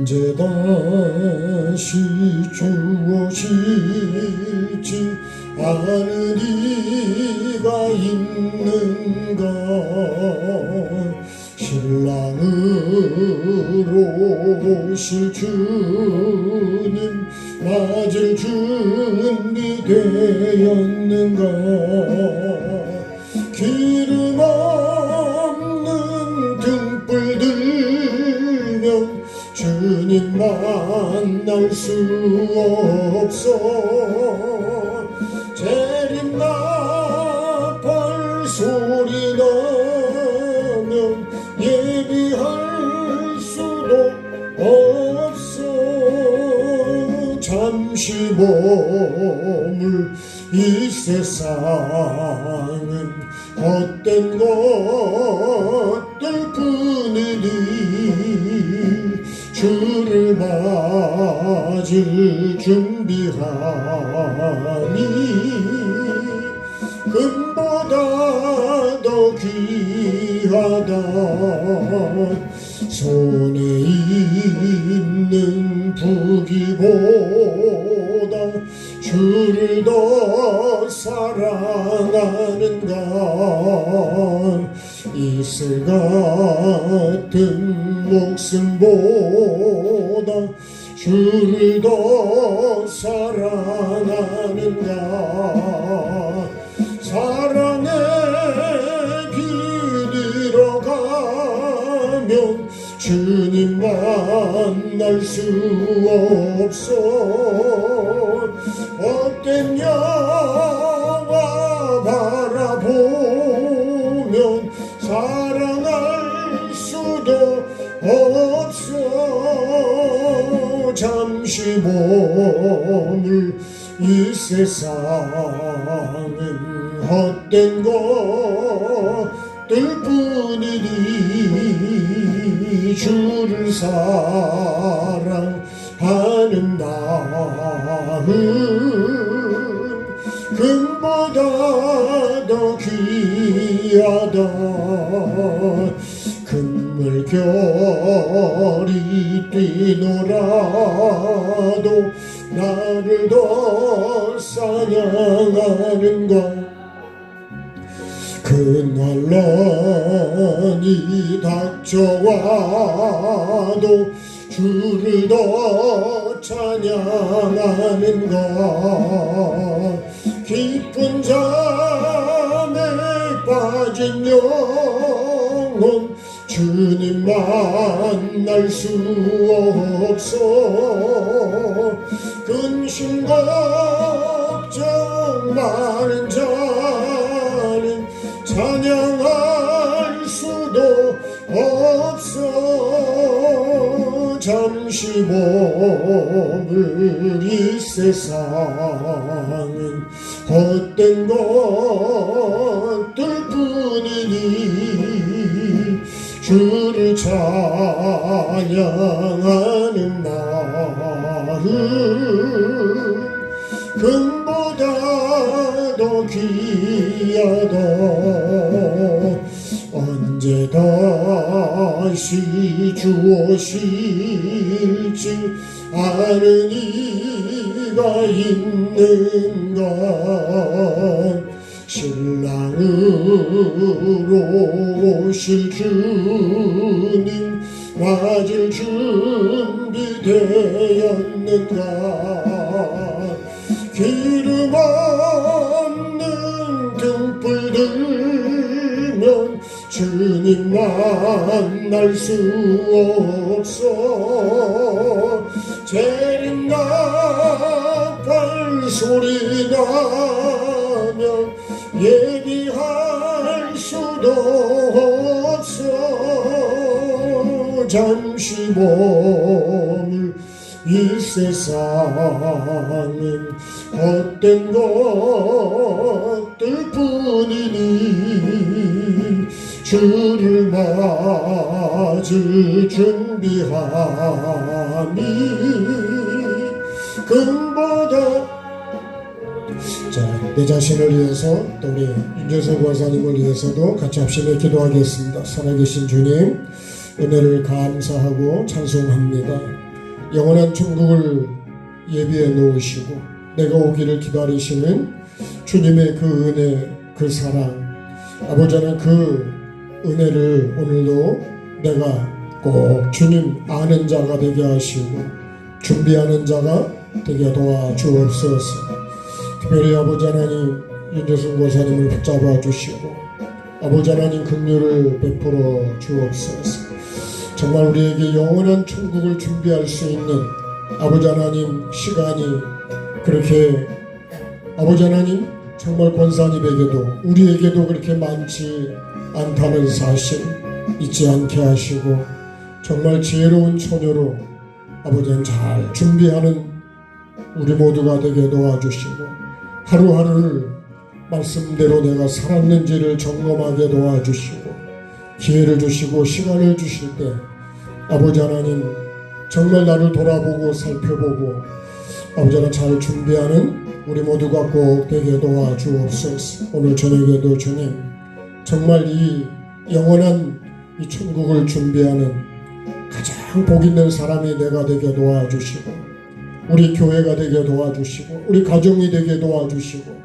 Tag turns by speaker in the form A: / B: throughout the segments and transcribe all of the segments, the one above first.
A: 언제 다시 주어질지 아는 이가 있는가. 신랑으로 오실 주님 맞을 준비되었는가. 기름 없는 등불 들면 주님 만날 수 없어. 재림나 벌소리 나면 예비할 수도 없어. 잠시 머물 이 세상은 헛된 것들 뿐이니 주를 맞을 준비하니 금보다 더 귀하다. 손에 있는 부귀보다 주를 더 사랑하는가. 이슬 같은 목숨보다 주를 더 사랑하는가. 사랑의 길 잃어가면 주님 만날 수 없어. 헛된 여와 바라보면 사랑할 수도 없어. 잠시 머물 이 세상은 헛된 것들 뿐이니 주를 사랑하는 마음 금보다 더 귀하다. 금물결이 뛰노라도 나를 더 사냥하는가. 그날란이 닥쳐와도 주를 더 찬양하는가. 깊은 잠에 빠진 영혼 주님 만날 수 없어. 근심 걱정 많은 자는 찬양할 수도 없어. 잠시 머물 이 세상은 헛된 것들 뿐이니 주를 찬양하는 마음 금보다 더 귀하다. 언제 다시 주어질지 아는 이가 있는가. 신랑으로 오실 주님 맞을 준비되었는가. 기름 없는 등불 들면 주님 만날 수 없어. 재림나 발소리 나면 예비할 수도 없어. 잠시 머물 이 세상은 헛된 것들 뿐이니 주를 맞을 준비하니 금보다. 자, 내 자신을 위해서 또 우리 윤재석 권사님을 위해서도 같이 합심해 기도하겠습니다. 살아계신 주님, 은혜를 감사하고 찬송합니다. 영원한 천국을 예비해 놓으시고 내가 오기를 기다리시는 주님의 그 은혜, 그 사랑, 아버지 하나님 그 은혜를 오늘도 내가 꼭 주님 아는 자가 되게 하시고 준비하는 자가 되게 도와주옵소서. 특별히 아버지 하나님 윤재순 고사님을 붙잡아 주시고 아버지 하나님 긍휼을 베풀어 주옵소서. 정말 우리에게 영원한 천국을 준비할 수 있는 아버지 하나님 시간이 그렇게 아버지 하나님 정말 권사님에게도 우리에게도 그렇게 많지 않다는 사실 잊지 않게 하시고 정말 지혜로운 처녀로 아버지 하나님 잘 준비하는 우리 모두가 되게 도와주시고 하루하루를 말씀대로 내가 살았는지를 점검하게 도와주시고 기회를 주시고 시간을 주실 때 아버지 하나님 정말 나를 돌아보고 살펴보고 아버지 하나님 잘 준비하는 우리 모두가 꼭 되게 도와주옵소서. 오늘 저녁에도 주님 정말 이 영원한 이 천국을 준비하는 가장 복 있는 사람이 내가 되게 도와주시고 우리 교회가 되게 도와주시고 우리 가정이 되게 도와주시고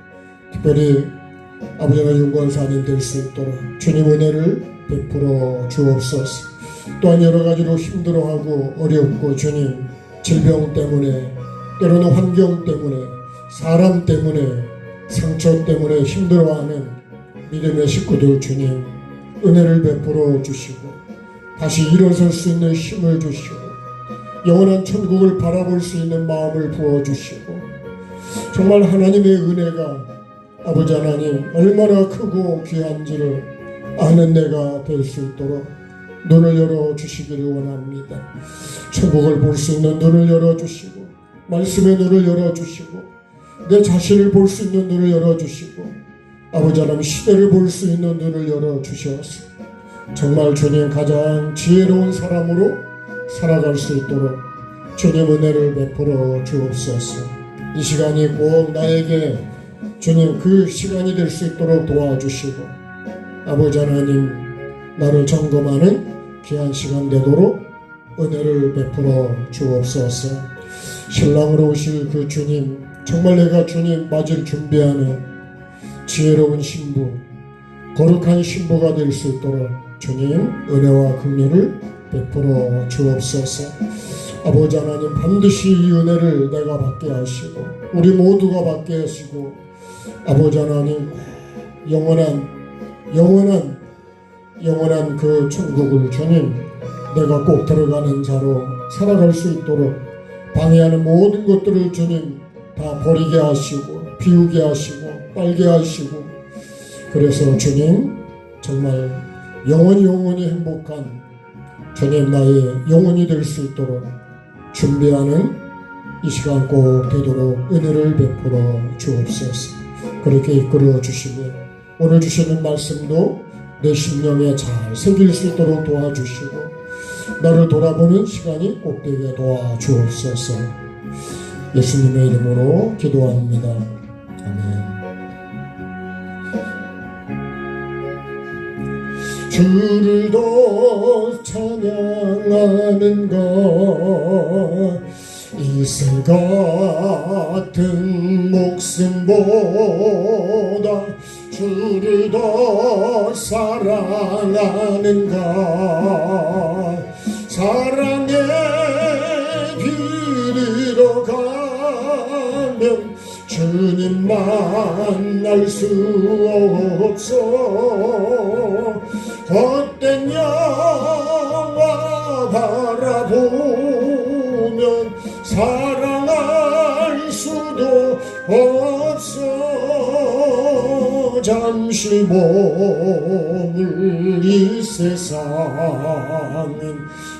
A: 특별히 아버지 하나님 윤권사님 될 수 있도록 주님 은혜를 베풀어 주옵소서. 또한 여러 가지로 힘들어하고 어렵고 주님 질병 때문에 때로는 환경 때문에 사람 때문에 상처 때문에 힘들어하는 믿음의 식구들 주님 은혜를 베풀어 주시고 다시 일어설 수 있는 힘을 주시고 영원한 천국을 바라볼 수 있는 마음을 부어주시고 정말 하나님의 은혜가 아버지 하나님 얼마나 크고 귀한지를 아는 내가 될 수 있도록 눈을 열어주시기를 원합니다. 천국을 볼 수 있는 눈을 열어주시고 말씀의 눈을 열어주시고 내 자신을 볼 수 있는 눈을 열어주시고 아버지 하나님 시대를 볼 수 있는 눈을 열어주셔서 정말 주님 가장 지혜로운 사람으로 살아갈 수 있도록 주님 은혜를 베풀어 주옵소서. 이 시간이 꼭 나에게 주님 그 시간이 될 수 있도록 도와주시고 아버지 하나님 나를 점검하는 귀한 시간 되도록 은혜를 베풀어 주옵소서. 신랑으로 오실 그 주님 정말 내가 주님 맞을 준비하는 지혜로운 신부 거룩한 신부가 될 수 있도록 주님 은혜와 긍휼을 베풀어 주옵소서. 아버지 하나님 반드시 이 은혜를 내가 받게 하시고 우리 모두가 받게 하시고 아버지 하나님 영원한 그 천국을 주님 내가 꼭 들어가는 자로 살아갈 수 있도록 방해하는 모든 것들을 주님 다 버리게 하시고 비우게 하시고 빨게 하시고 그래서 주님 정말 영원히 행복한 주님 나의 영혼이 될 수 있도록 준비하는 이 시간 꼭 되도록 은혜를 베풀어 주옵소서. 그렇게 이끌어 주시고 오늘 주시는 말씀도 내 심령에 잘 새길 수 있도록 도와주시고 나를 돌아보는 시간이 꼭 되게 도와주옵소서. 예수님의 이름으로 기도합니다. 아멘. 주를 더 찬양하는 것 이슬 같은 목숨보다 주를 더 사랑하는 것 사랑의 길이로 가면 주님 만날 수 없어 헛된 영화 바라보면 사랑할 수도 없어 잠시 머물 이 세상은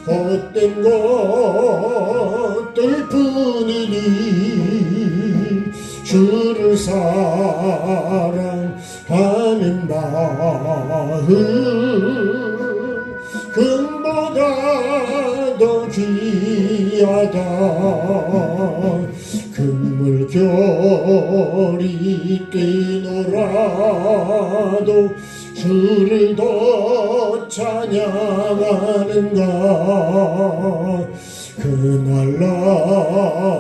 A: 헛된 것들 뿐이니 주를 사랑하는 마음 금보다 더 귀하다 금물결이 뛰노라도 주를 더 찬양하는 것 그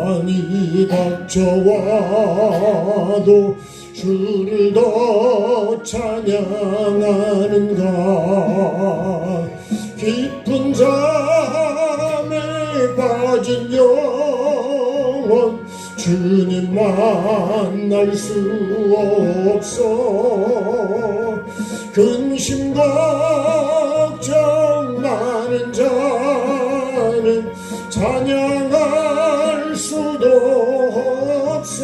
A: 난란이 닥쳐와도 주를 더 찬양하는가. 깊은 잠에 빠진 영혼 주님 만날 수 없어. 근심 걱정 많은 자는 찬양할 수도 없어.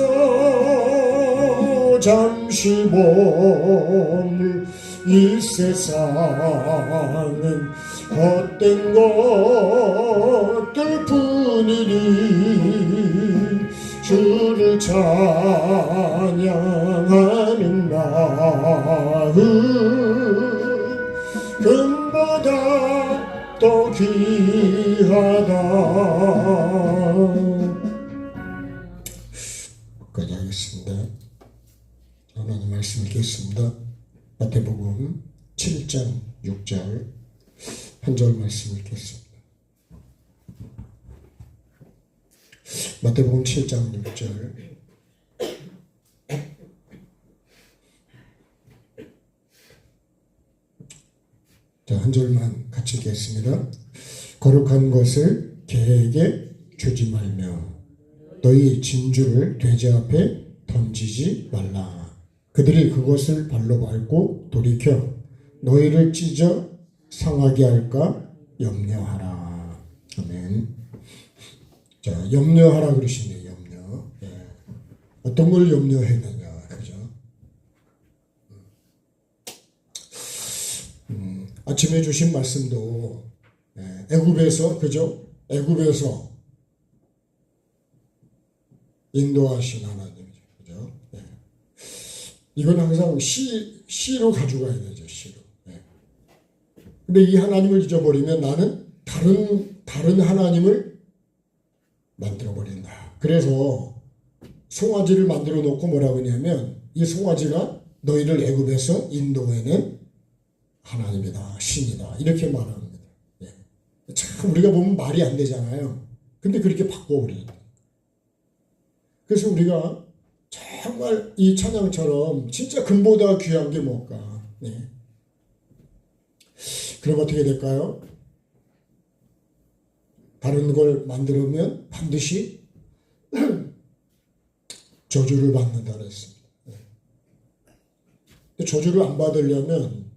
A: 잠시 머물 이 세상은 헛된 것들 뿐이니 주를 찬양하는 마음 금보다 더 귀하다. 여기까지 하겠습니다. 하나님 말씀 읽겠습니다. 마태복음 7장 6절 한 절 말씀 읽겠습니다. 마태복음 7장 6절. 자, 한 절만 같이 읽겠습니다. 거룩한 것을 개에게 주지 말며 너희 진주를 돼지 앞에 던지지 말라. 그들이 그것을 발로 밟고 돌이켜 너희를 찢어 상하게 할까 염려하라. 아멘. 자, 염려하라 그러시네요. 염려. 예. 어떤 걸 염려해야 되냐, 그죠? 아침에 주신 말씀도 애굽에서, 그죠? 애굽에서 인도하신 하나님이죠, 그죠? 예. 이건 항상 시로 가져가야 되죠, 시로. 예. 근데 이 하나님을 잊어버리면 나는 다른 하나님을 만들어버린다. 그래서 송아지를 만들어 놓고 뭐라고 하냐면 이 송아지가 너희를 애굽에서 인도해낸 하나님이다, 신이다, 이렇게 말합니다. 예. 참 우리가 보면 말이 안 되잖아요. 근데 그렇게 바꿔버린다. 그래서 우리가 정말 이 찬양처럼 진짜 금보다 귀한 게 뭘까? 네. 그럼 어떻게 될까요? 다른 걸 만들면 반드시 저주를 받는다 그랬습니다. 네. 저주를 안 받으려면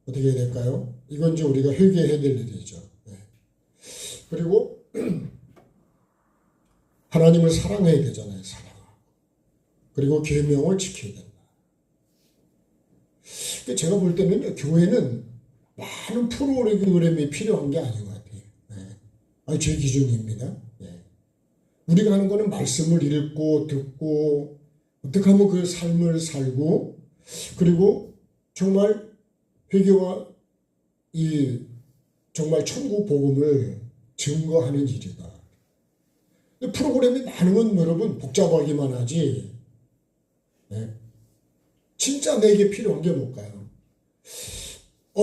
A: 어떻게 해야 될까요? 이건 이제 우리가 회개해야 될 일이죠. 네. 그리고 하나님을 사랑해야 되잖아요. 사랑하고. 그리고 계명을 지켜야 된다. 제가 볼 때는 교회는 많은 프로그램이 필요한 게 아닌 것 같아요. 제 기준입니다. 네. 우리가 하는 거는 말씀을 읽고 듣고 어떻게 하면 그 삶을 살고 그리고 정말 회개와 이 정말 천국 복음을 증거하는 일이다. 프로그램이 많은 건 여러분 복잡하기만 하지. 네. 진짜 내게 필요한 게 뭘까요?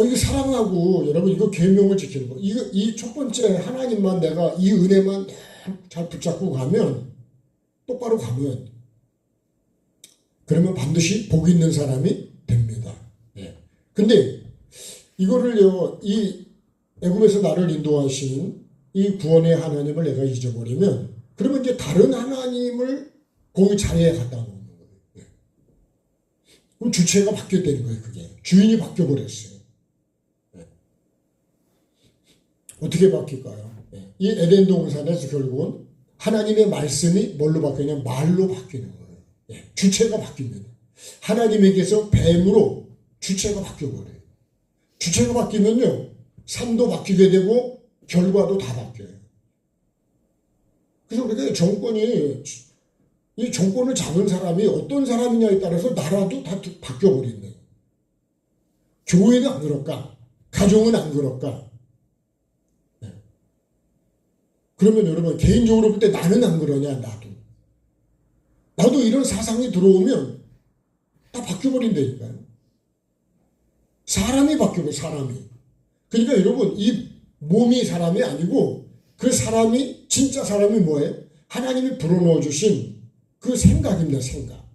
A: 이거 사랑하고 여러분 이거 계명을 지키는 거. 이 첫 번째 하나님만 내가 이 은혜만 잘 붙잡고 가면 똑바로 가면 그러면 반드시 복 있는 사람이 됩니다. 예. 근데 이거를요 이 애굽에서 나를 인도하신 이 구원의 하나님을 내가 잊어버리면 그러면 이제 다른 하나님을 거기 자리에 갖다 놓는 거예요. 예. 그럼 주체가 바뀌었다는 거예요. 그게 주인이 바뀌어 버렸어요. 어떻게 바뀔까요? 이 에덴 동산에서 결국은 하나님의 말씀이 뭘로 바뀌냐? 말로 바뀌는 거예요. 주체가 바뀝니다. 하나님에게서 뱀으로 주체가 바뀌어버려요. 주체가 바뀌면요, 삶도 바뀌게 되고 결과도 다 바뀌어요. 그래서 우리가 이 정권을 잡은 사람이 어떤 사람이냐에 따라서 나라도 다 바뀌어버린대요. 교회는 안 그럴까? 가정은 안 그럴까? 그러면 여러분 개인적으로 볼 때 나는 안 그러냐? 나도 이런 사상이 들어오면 다 바뀌어버린다니까요. 사람이 바뀌고 사람이. 그러니까 여러분 이 몸이 사람이 아니고 그 사람이 진짜 사람이 뭐예요? 하나님이 불어넣어 주신 그 생각입니다. 생각.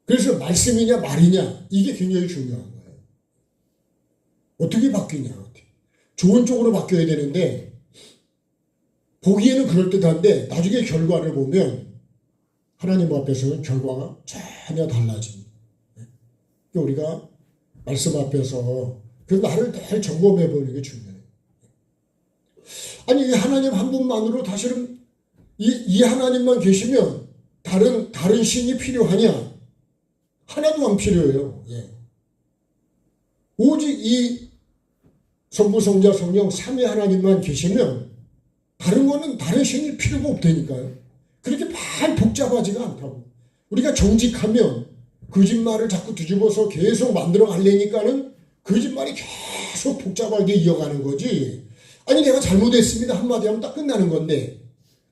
A: 그래서 말씀이냐 말이냐 이게 굉장히 중요한 거예요. 어떻게 바뀌냐. 좋은 쪽으로 바뀌어야 되는데 보기에는 그럴듯한데 나중에 결과를 보면 하나님 앞에서는 결과가 전혀 달라집니다. 우리가 말씀 앞에서 그래서 나를 늘 점검해 보는 게 중요해요. 아니 하나님 한 분만으로 사실은 이 하나님만 계시면 다른 신이 필요하냐? 하나도 안 필요해요. 예. 오직 이 성부 성자 성령 삼위 하나님만 계시면 다른 거는 다른 신이 필요가 없다니까요. 그렇게 말 복잡하지가 않다고. 우리가 정직하면 거짓말을 자꾸 뒤집어서 계속 만들어 가려니까는 거짓말이 계속 복잡하게 이어가는 거지. 아니 내가 잘못했습니다 한마디 하면 딱 끝나는 건데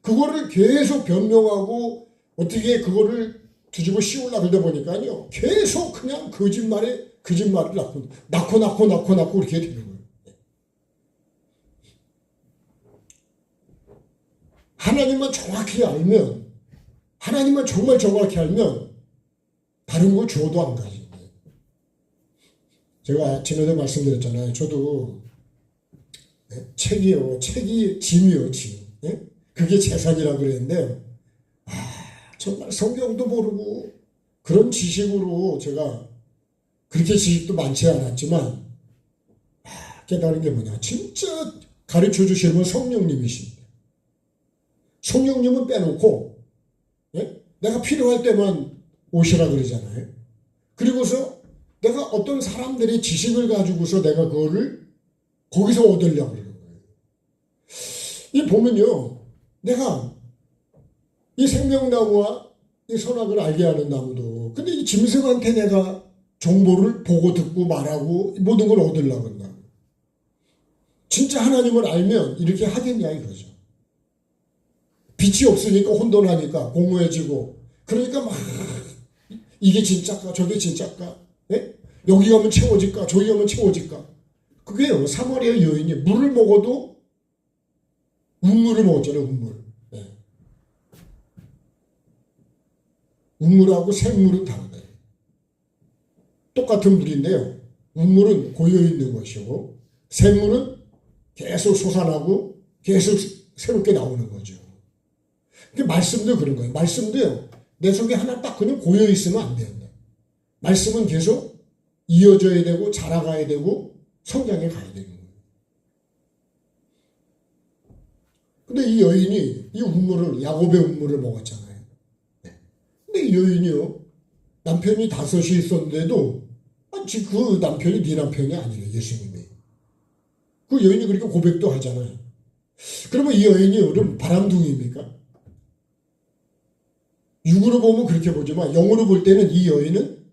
A: 그거를 계속 변명하고 어떻게 그거를 뒤집어 씌우려고 그러다 보니까요. 계속 그냥 거짓말을 낳고 이렇게 되는 거예요. 하나님만 정확히 알면 하나님만 정말 정확히 알면 다른 거 줘도 안 가요. 제가 지난주에 말씀드렸잖아요. 저도 책이 짐이요, 짐. 그게 재산이라고 그랬는데 정말 성경도 모르고 그런 지식으로 제가 그렇게 지식도 많지 않았지만 깨달은 게 뭐냐. 진짜 가르쳐 주시는 건 성령님이십니다. 성령님은 빼놓고 내가 필요할 때만 오시라 그러잖아요. 그리고서 내가 어떤 사람들의 지식을 가지고서 내가 그거를 거기서 얻으려고 그러는 거예요. 이 보면요. 내가 이 생명나무와 이 선악을 알게 하는 나무도 근데 이 짐승한테 내가 정보를 보고 듣고 말하고 모든 걸 얻으려고 한다. 진짜 하나님을 알면 이렇게 하겠냐 이거죠. 빛이 없으니까 혼돈하니까 공허해지고 그러니까 막 이게 진짜까 저게 진짜까 여기 가면 채워질까 저기 가면 채워질까 그게요. 사마리아 여인이 물을 먹어도 운물을 먹었잖아요. 운물. 운물하고 생물은 다르다. 똑같은 물인데요. 운물은 고여있는 것이고 생물은 계속 솟아나고 계속 새롭게 나오는 거죠. 말씀도 그런 거예요. 말씀도요. 내 속에 하나 딱 그냥 고여있으면 안 된다. 말씀은 계속 이어져야 되고 자라가야 되고 성장해 가야 되는 거예요. 근데 이 여인이 이 운물을 야곱의 운물을 먹었잖아요. 근데 이 여인이요. 남편이 5이 있었는데도 그 남편이 네 남편이 아니래 예수님이. 그 여인이 그렇게 고백도 하잖아요. 그러면 이 여인이 그럼 바람둥이입니까? 육으로 보면 그렇게 보지만 영으로 볼 때는 이 여인은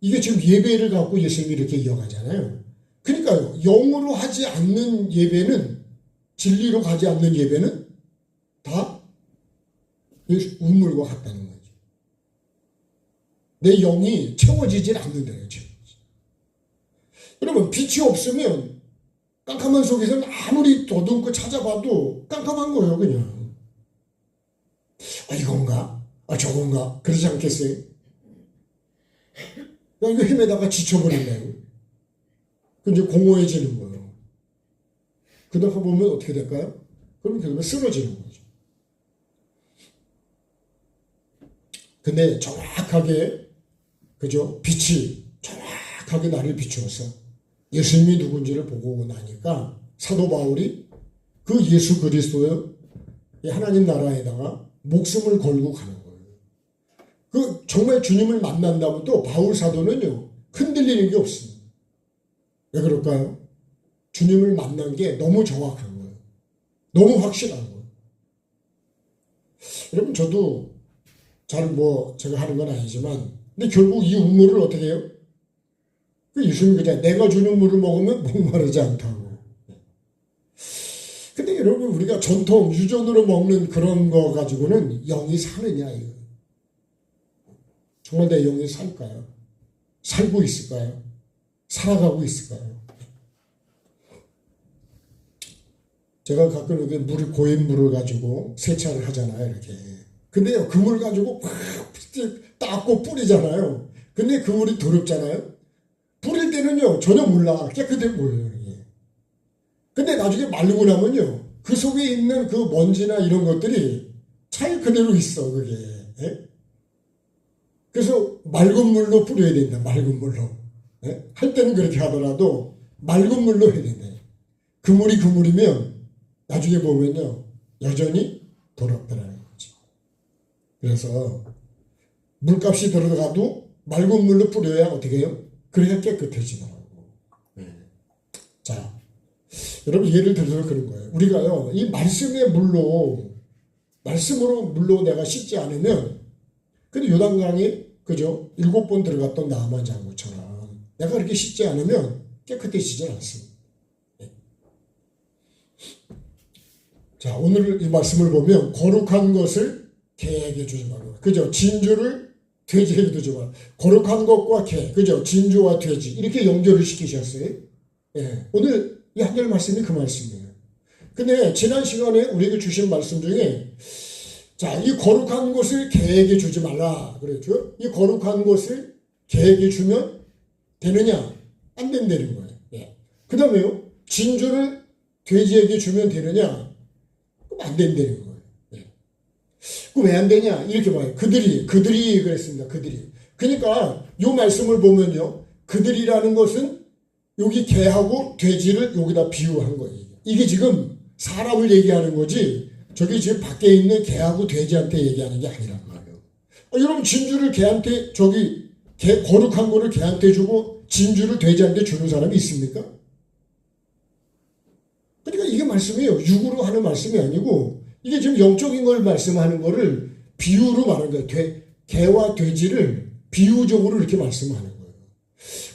A: 이게 지금 예배를 갖고 예수님이 이렇게 이어가잖아요. 그러니까요. 영으로 하지 않는 예배는 진리로 가지 않는 예배는 다 운물과 같다는 거죠. 내 영이 채워지질 않는다는 거죠. 여러분 빛이 없으면 깜깜한 속에서는 아무리 더듬고 찾아봐도 깜깜한 거예요. 그냥 이건가? 저건가? 그러지 않겠어요? 이거 힘에다가 지쳐버린다요. 이제 공허해지는 거예요. 그러다가 보면 어떻게 될까요? 그러면 결국에 쓰러지는 거죠. 근데 정확하게 그죠? 빛이 정확하게 나를 비추어서 예수님이 누군지를 보고 나니까 사도 바울이 그 예수 그리스도의 하나님 나라에다가 목숨을 걸고 가는 거예요. 그 정말 주님을 만난다면 또 바울 사도는요 흔들리는 게 없습니다. 왜 그럴까요? 주님을 만난 게 너무 정확한 거예요. 너무 확실한 거예요. 여러분 저도 잘 제가 하는 건 아니지만 근데 결국 이 운물을 어떻게 해요? 그 예수님 그냥 내가 주는 물을 먹으면 목마르지 않다고. 근데 여러분 우리가 전통 유전으로 먹는 그런 거 가지고는 영이 사느냐 이거. 정말 내 영이 살까요? 살고 있을까요? 살아가고 있을까요? 제가 가끔 이렇게 고인 물을 가지고 세차를 하잖아요, 이렇게. 근데요, 그 물 가지고 팍 닦고 뿌리잖아요. 근데 그 물이 더럽잖아요. 뿌릴 때는요, 전혀 몰라. 깨끗해 보여요, 이게. 근데 나중에 마르고 나면요, 그 속에 있는 그 먼지나 이런 것들이 잘 그대로 있어, 그게. 예? 그래서 맑은 물로 뿌려야 된다, 맑은 물로. 예? 할 때는 그렇게 하더라도 맑은 물로 해야 된다. 그 물이면 나중에 보면요, 여전히 더럽더라는 거죠. 그래서 물값이 들어가도 맑은 물로 뿌려야 어떻게 해요? 그래야 깨끗해지더라고. 네. 자, 여러분 예를 들어서 그런 거예요. 우리가요, 이 말씀으로 물로 내가 씻지 않으면, 근데 요단강에, 그죠? 7번 들어갔던 나만 장구처럼 내가 그렇게 씻지 않으면 깨끗해지지 않습니다. 네. 자, 오늘 이 말씀을 보면 거룩한 것을 개에게 주지 말라. 그죠? 진주를 돼지에게 두지 말라. 거룩한 것과 개, 그죠? 진주와 돼지 이렇게 연결을 시키셨어요. 예. 오늘 이 한절 말씀이 그 말씀이에요. 근데 지난 시간에 우리에게 주신 말씀 중에 자, 이 거룩한 것을 개에게 주지 말라 그랬죠. 이 거룩한 것을 개에게 주면 되느냐? 안 된다는 거예요. 예. 그 다음에요. 진주를 돼지에게 주면 되느냐? 그럼 안 된다는 거예요. 예. 그럼 왜 안 되냐? 이렇게 봐요. 그들이 그랬습니다. 그들이. 그러니까 이 말씀을 보면요. 그들이라는 것은 여기 개하고 돼지를 여기다 비유한 거예요. 이게 지금 사람을 얘기하는 거지 저기 지금 밖에 있는 개하고 돼지한테 얘기하는 게 아니란 말이에요. 여러분 진주를 개한테 거룩한 거를 개한테 주고 진주를 돼지한테 주는 사람이 있습니까? 그러니까 이게 말씀이에요. 육으로 하는 말씀이 아니고 이게 지금 영적인 걸 말씀하는 거를 비유로 말하는 거예요. 개와 돼지를 비유적으로 이렇게 말씀하는 거예요.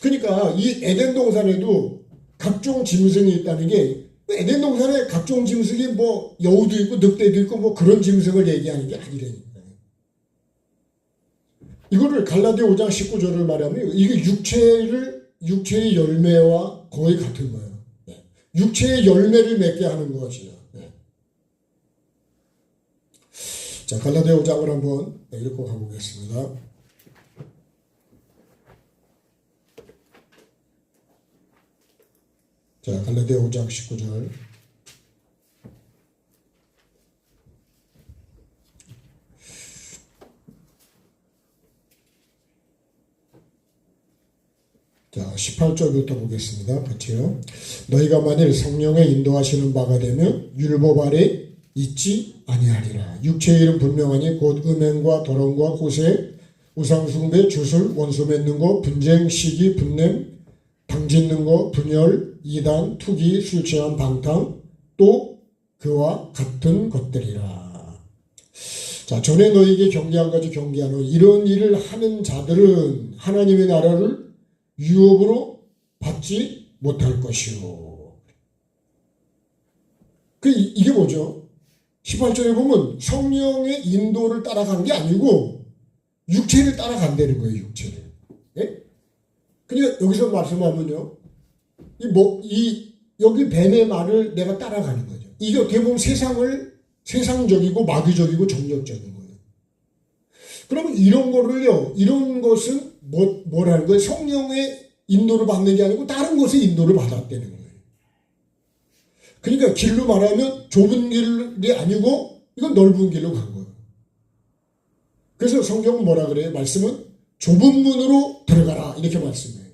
A: 그러니까 이 에덴 동산에도 각종 짐승이 있다는 게 에덴 동산에 각종 짐승이 뭐 여우도 있고 늑대도 있고 뭐 그런 짐승을 얘기하는 게 아니라니까요. 이거를 갈라디아 5장 19절을 말하면 이게 육체의 열매와 거의 같은 거예요. 네. 육체의 열매를 맺게 하는 것이요. 네. 자, 갈라디아 5장을 한번 읽고 가보겠습니다. 자, 갈라디아 5장 19절. 자, 18절부터 보겠습니다. 같이요. 너희가 만일 성령의 인도하시는 바가 되면 율법 아래 있지 아니하리라. 육체의 일은 분명하니 곧 음행과 도롱과 호세, 우상숭배, 주술, 원수 맺는 거, 분쟁, 시기, 분냄, 당짓는 거, 분열, 이단, 투기, 술 취한 방탕, 또 그와 같은 것들이라. 자, 전에 너에게 경계한 가지 경계하노. 이런 일을 하는 자들은 하나님의 나라를 유업으로 받지 못할 것이요. 이게 뭐죠? 18절에 보면 성령의 인도를 따라간 게 아니고 육체를 따라간다는 거예요. 육체를. 네? 그러니까 여기서 말씀하면요. 여기 뱀의 말을 내가 따라가는 거죠. 이게 어떻게 보면 세상적이고 마귀적이고 정력적인 거예요. 그러면 이런 것은 뭐라는 거예요? 성령의 인도를 받는 게 아니고 다른 것의 인도를 받았다는 거예요. 그러니까 길로 말하면 좁은 길이 아니고 이건 넓은 길로 간 거예요. 그래서 성경은 뭐라 그래요? 말씀은 좁은 문으로 들어가라 이렇게 말씀해요.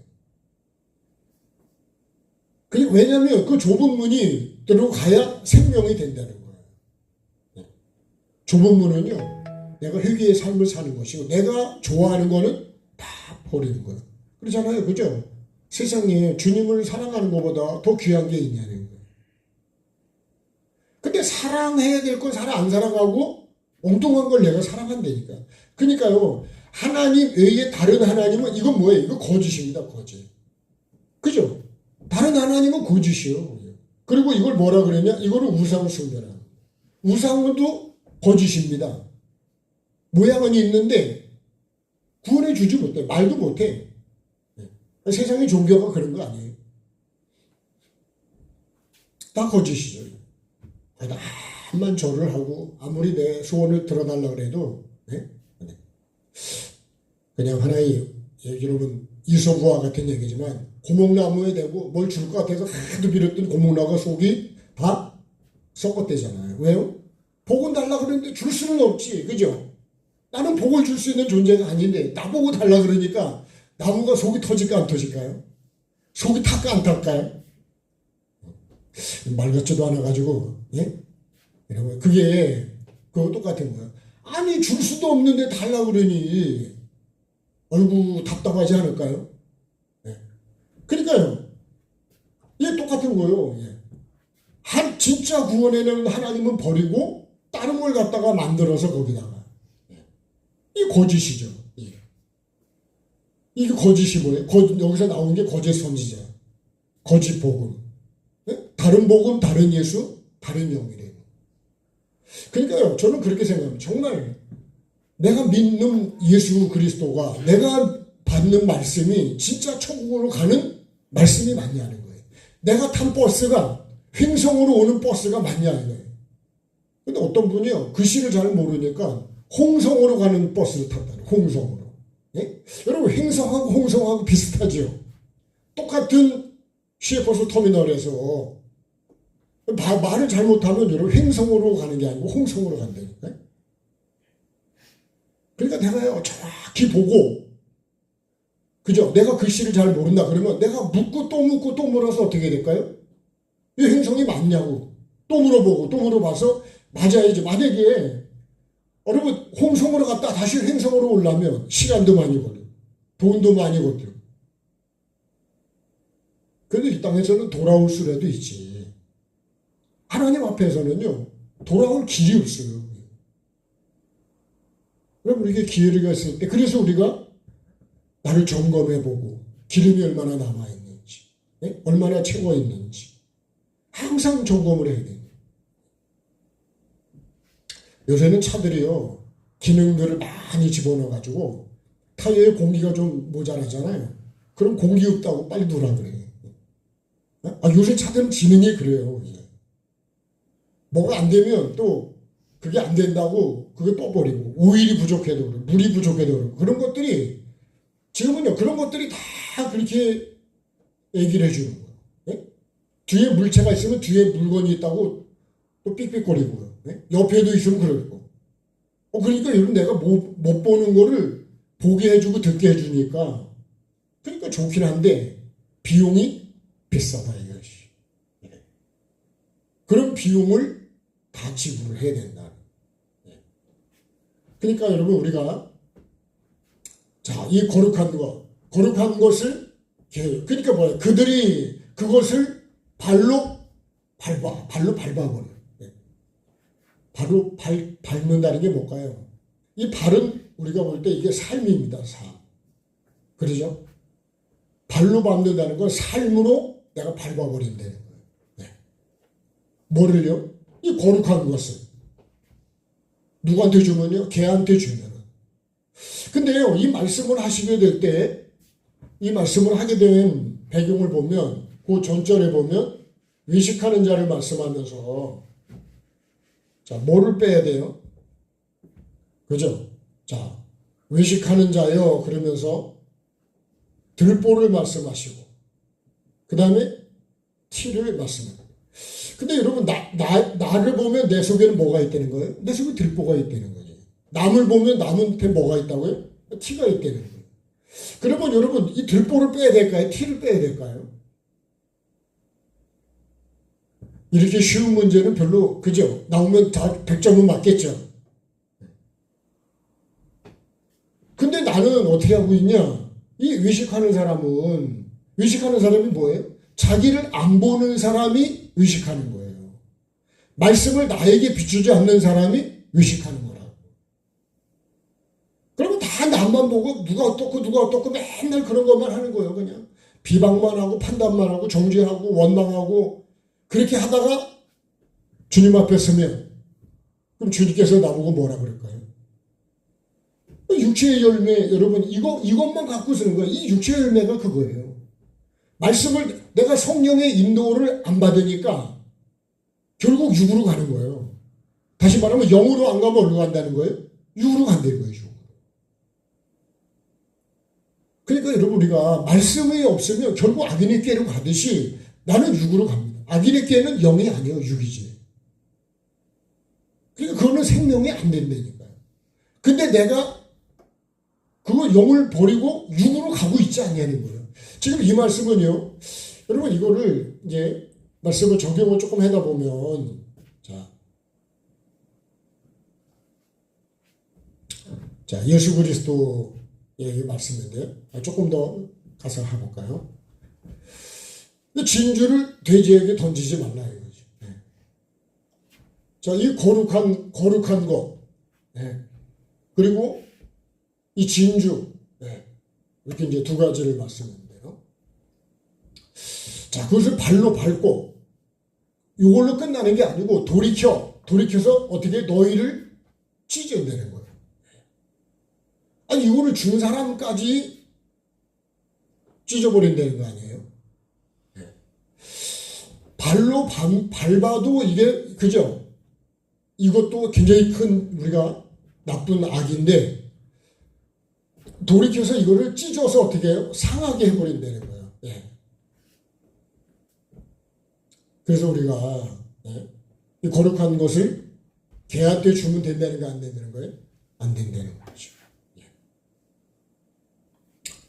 A: 왜냐하면 그 좁은 문이 들어가야 생명이 된다는 거예요. 좁은 문은요, 내가 회개의 삶을 사는 것이고 내가 좋아하는 거는 다 버리는 거예요. 그렇잖아요, 그죠? 세상에 주님을 사랑하는 것보다 더 귀한 게 있냐는 거예요. 근데 사랑해야 될 건 안 사랑하고 엉뚱한 걸 내가 사랑한다니까. 그러니까요, 하나님 외에 다른 하나님은 이건 뭐예요? 이거 거짓입니다, 거짓. 그죠? 다른 하나님은 거짓이요. 그리고 이걸 뭐라 그랬냐? 이거를 우상숭배라. 우상도 거짓입니다. 모양은 있는데 구원해 주지 못해. 말도 못해. 세상의 종교가 그런 거 아니에요. 다 거짓이죠. 천만 절을 하고 아무리 내 소원을 들어달라 그래도 네? 그냥 하나의 여러분 이소구와 같은 얘기지만 고목나무에 대고 뭘 줄 것 같아서 하도 빌었던 고목나무가 속이 다 썩었대잖아요. 왜요? 복은 달라 그러는데 줄 수는 없지. 그죠? 나는 복을 줄 수 있는 존재가 아닌데 나보고 달라 그러니까 나무가 속이 터질까 안 터질까요? 속이 탈까 안 탈까요? 말 같지도 않아 가지고 예? 여러분 그게 그거 똑같은 거예요. 아니 줄 수도 없는데 달라 그러니 아이고 답답하지 않을까요? 예. 그러니까요. 이게 똑같은 거예요. 예. 진짜 구원에는 하나님은 버리고 다른 걸 갖다가 만들어서 거기다가 예. 이 거짓이죠. 예. 이게 거짓이 뭐예요? 여기서 나온 게 거짓 선지자, 거짓 복음, 예? 다른 복음, 다른 예수, 다른 영이래요. 그러니까요, 저는 그렇게 생각합니다. 정말 내가 믿는 예수 그리스도가 내가 받는 말씀이 진짜 천국으로 가는 말씀이 맞냐는 거예요. 내가 탄 버스가 횡성으로 오는 버스가 맞냐는 거예요. 근데 어떤 분이요, 글씨를 잘 모르니까 홍성으로 가는 버스를 탔다는 홍성으로. 예? 여러분 횡성하고 홍성하고 비슷하죠. 똑같은 시외버스 터미널에서 말을 잘못하면 여러분 횡성으로 가는 게 아니고 홍성으로 간다니까요. 그러니까 내가요 정확히 보고 그죠? 내가 글씨를 잘 모른다 그러면 내가 묻고 또 묻고 또 물어서 어떻게 될까요? 이 행성이 맞냐고 또 물어보고 또 물어봐서 맞아야지. 만약에 여러분 홍성으로 갔다 다시 행성으로 오려면 시간도 많이 걸리고 돈도 많이 걸리고 그래도 이 땅에서는 돌아올 수라도 있지. 하나님 앞에서는요 돌아올 길이 없어요. 그럼 우리에게 기회가 있을 때 그래서 우리가 나를 점검해보고 기름이 얼마나 남아있는지 네? 얼마나 채워있는지 항상 점검을 해야 돼요. 요새는 차들이요 기능들을 많이 집어넣어가지고 타이어에 공기가 좀 모자라잖아요. 그럼 공기 없다고 빨리 누라 그래요. 요새 차들은 기능이 그래요. 뭐가 안 되면 또 그게 안 된다고 그게 떠버리고 오일이 부족해도 그러고 물이 부족해도 그러고 그런 것들이 지금은요 그런 것들이 다 그렇게 얘기를 해주는 거예요. 네? 뒤에 물체가 있으면 뒤에 물건이 있다고 또 삑삑거리고요. 네? 옆에도 있으면 그러고 그러니까 여러분 내가 못 보는 거를 보게 해주고 듣게 해주니까 그러니까 좋긴 한데 비용이 비싸다 이것이. 네. 그런 비용을 다 지불을 해야 된다. 그러니까 여러분 우리가 자, 이 거룩한 것을 그러니까 뭐예요? 그들이 그것을 발로 밟아버려. 발로 밟는다는 게 뭘까요? 이 발은 우리가 볼 때 이게 삶입니다. 삶. 그러죠? 발로 밟는다는 건 삶으로 내가 밟아버린다는 거예요. 네. 뭐를요? 이 거룩한 것을. 누구한테 주면요? 걔한테 주면은. 근데요, 이 말씀을 하시게 될 때, 이 말씀을 하게 된 배경을 보면, 그 전절에 보면, 외식하는 자를 말씀하면서, 자, 뭐를 빼야 돼요? 그죠? 자, 외식하는 자요, 그러면서, 들보를 말씀하시고, 그 다음에, 티를 말씀합니다. 근데 여러분, 나를 보면 내 속에는 뭐가 있다는 거예요? 내 속에 들보가 있다는 거예요. 남을 보면 남한테 뭐가 있다고요? 티가 있다는 거예요. 그러면 여러분 이 들보를 빼야 될까요? 티를 빼야 될까요? 이렇게 쉬운 문제는 별로 그죠? 나오면 다 100점은 맞겠죠. 근데 나는 어떻게 하고 있냐? 이 의식하는 사람이 뭐예요? 자기를 안 보는 사람이 의식하는 거예요. 말씀을 나에게 비추지 않는 사람이 의식하는 거라고. 그러면 다 남만 보고 누가 어떻고 맨날 그런 것만 하는 거예요. 그냥 비방만 하고 판단만 하고 정죄하고 원망하고 그렇게 하다가 주님 앞에 서면 그럼 주님께서 나보고 뭐라 그럴까요? 육체의 열매 여러분 이것만 갖고 쓰는 거예요. 이 육체의 열매가 그거예요. 말씀을 내가 성령의 인도를 안 받으니까 결국 육으로 가는 거예요. 다시 말하면 영으로 안 가면 어디로 간다는 거예요? 육으로 간다는 거예요. 육으로. 그러니까 여러분 우리가 말씀이 없으면 결국 악인의 꾀로 가듯이 나는 육으로 갑니다. 악인의 꾀는 영이 아니에요. 육이지. 그러니까 그거는 생명이 안 된다니까요. 근데 내가 그거 영을 버리고 육으로 가고 있지 않냐는 거예요. 지금 이 말씀은요. 여러분 이거를 이제 말씀을 적용을 조금 하다 보면 자 예수 그리스도의 말씀인데 조금 더 가서 해볼까요? 진주를 돼지에게 던지지 말라 이거죠. 자, 이 거룩한 것, 그리고 이 진주, 이렇게 이제 두 가지를 말씀했는데요. 자, 그것을 발로 밟고 이걸로 끝나는 게 아니고 돌이켜서 어떻게 너희를 찢어내는 거예요. 아니 이거를 준 사람까지 찢어버린다는 거 아니에요? 발로 밟아도 이게 그죠? 이것도 굉장히 큰 우리가 나쁜 악인데 돌이켜서 이거를 찢어서 어떻게 해요? 상하게 해버린다는 거예요. 그래서 우리가 이 거룩한 것을 개한테 주면 된다는 거 안 된다는 거예요? 안 된다는 거죠.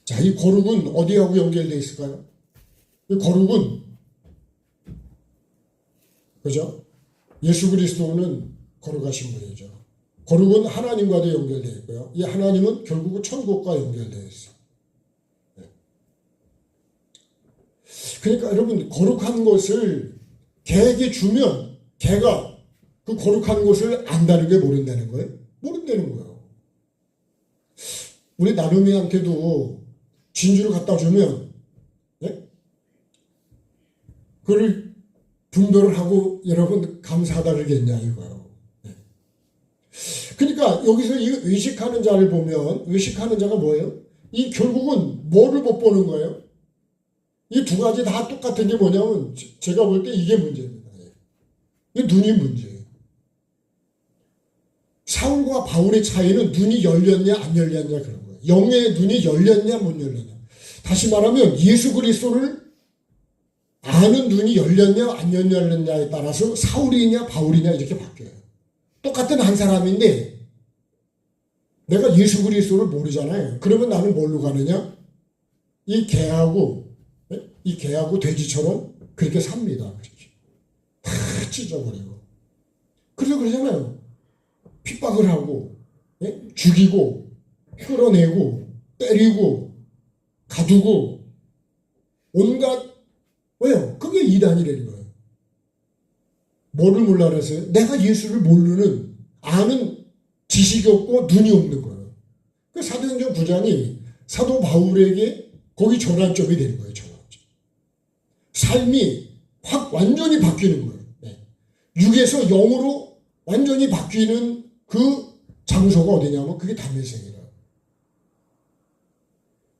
A: 자, 이 거룩은 어디하고 연결되어 있을까요? 이 거룩은 그죠? 예수 그리스도는 거룩하신 분이죠. 거룩은 하나님과도 연결되어 있고요. 이 하나님은 결국은 천국과 연결되어 있어요. 그러니까 여러분 거룩한 것을 개에게 주면 개가 그 거룩한 것을 안다는 게 모른다는 거예요? 모른다는 거예요. 우리 나눔이한테도 진주를 갖다 주면 그걸 분별을 하고 여러분 감사하다 그러겠냐 이거요. 그러니까 여기서 이 의식하는 자를 보면 의식하는 자가 뭐예요? 이 결국은 뭐를 못 보는 거예요? 이 두 가지 다 똑같은 게 뭐냐면 제가 볼 때 이게 문제입니다. 이 눈이 문제예요. 사울과 바울의 차이는 눈이 열렸냐 안 열렸냐 그런 거예요. 영의 눈이 열렸냐 못 열렸냐. 다시 말하면 예수 그리스도를 아는 눈이 열렸냐 안 열렸냐에 따라서 사울이냐 바울이냐 이렇게 바뀌어요. 똑같은 한 사람인데 내가 예수 그리스도를 모르잖아요. 그러면 나는 뭘로 가느냐? 이 개하고 돼지처럼 그렇게 삽니다. 그렇게 다 찢어버리고. 그래서 그러잖아요. 핍박을 하고 죽이고 끌어내고 때리고 가두고 온갖 왜요? 그게 이단이라는 거예요. 뭐를 몰라 그랬어요? 내가 예수를 모르는 아는 지식이 없고 눈이 없는 거예요. 그 사도행전 9장이 사도 바울에게 거기 전환점이 되는 거예요. 전환점. 삶이 확 완전히 바뀌는 거예요. 육에서 영으로 완전히 바뀌는 그 장소가 어디냐면 그게 담메색이라고.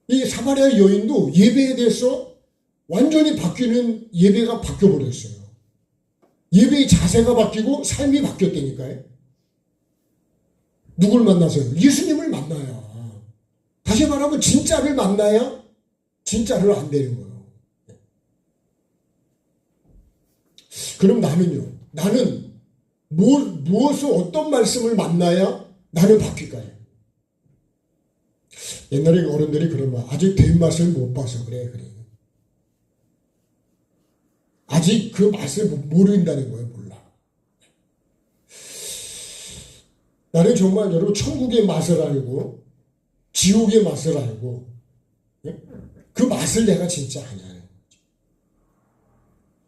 A: 이 사마리아 여인도 예배에 대해서 완전히 바뀌는 예배가 바뀌어버렸어요. 예배의 자세가 바뀌고 삶이 바뀌었다니까요. 누굴 만나서요? 예수님을 만나야. 다시 말하면 진짜를 만나야 진짜를 안 되는 거예요. 그럼 나는요? 나는 무엇을 어떤 말씀을 만나야 나는 바뀔까요? 옛날에 어른들이 그런 말 아직 된 맛을 못 봐서 그래. 아직 그 맛을 모른다는 거예요. 몰라. 나는 정말 여러분 천국의 맛을 알고 지옥의 맛을 알고 그 맛을 내가 진짜 아냐는 거죠.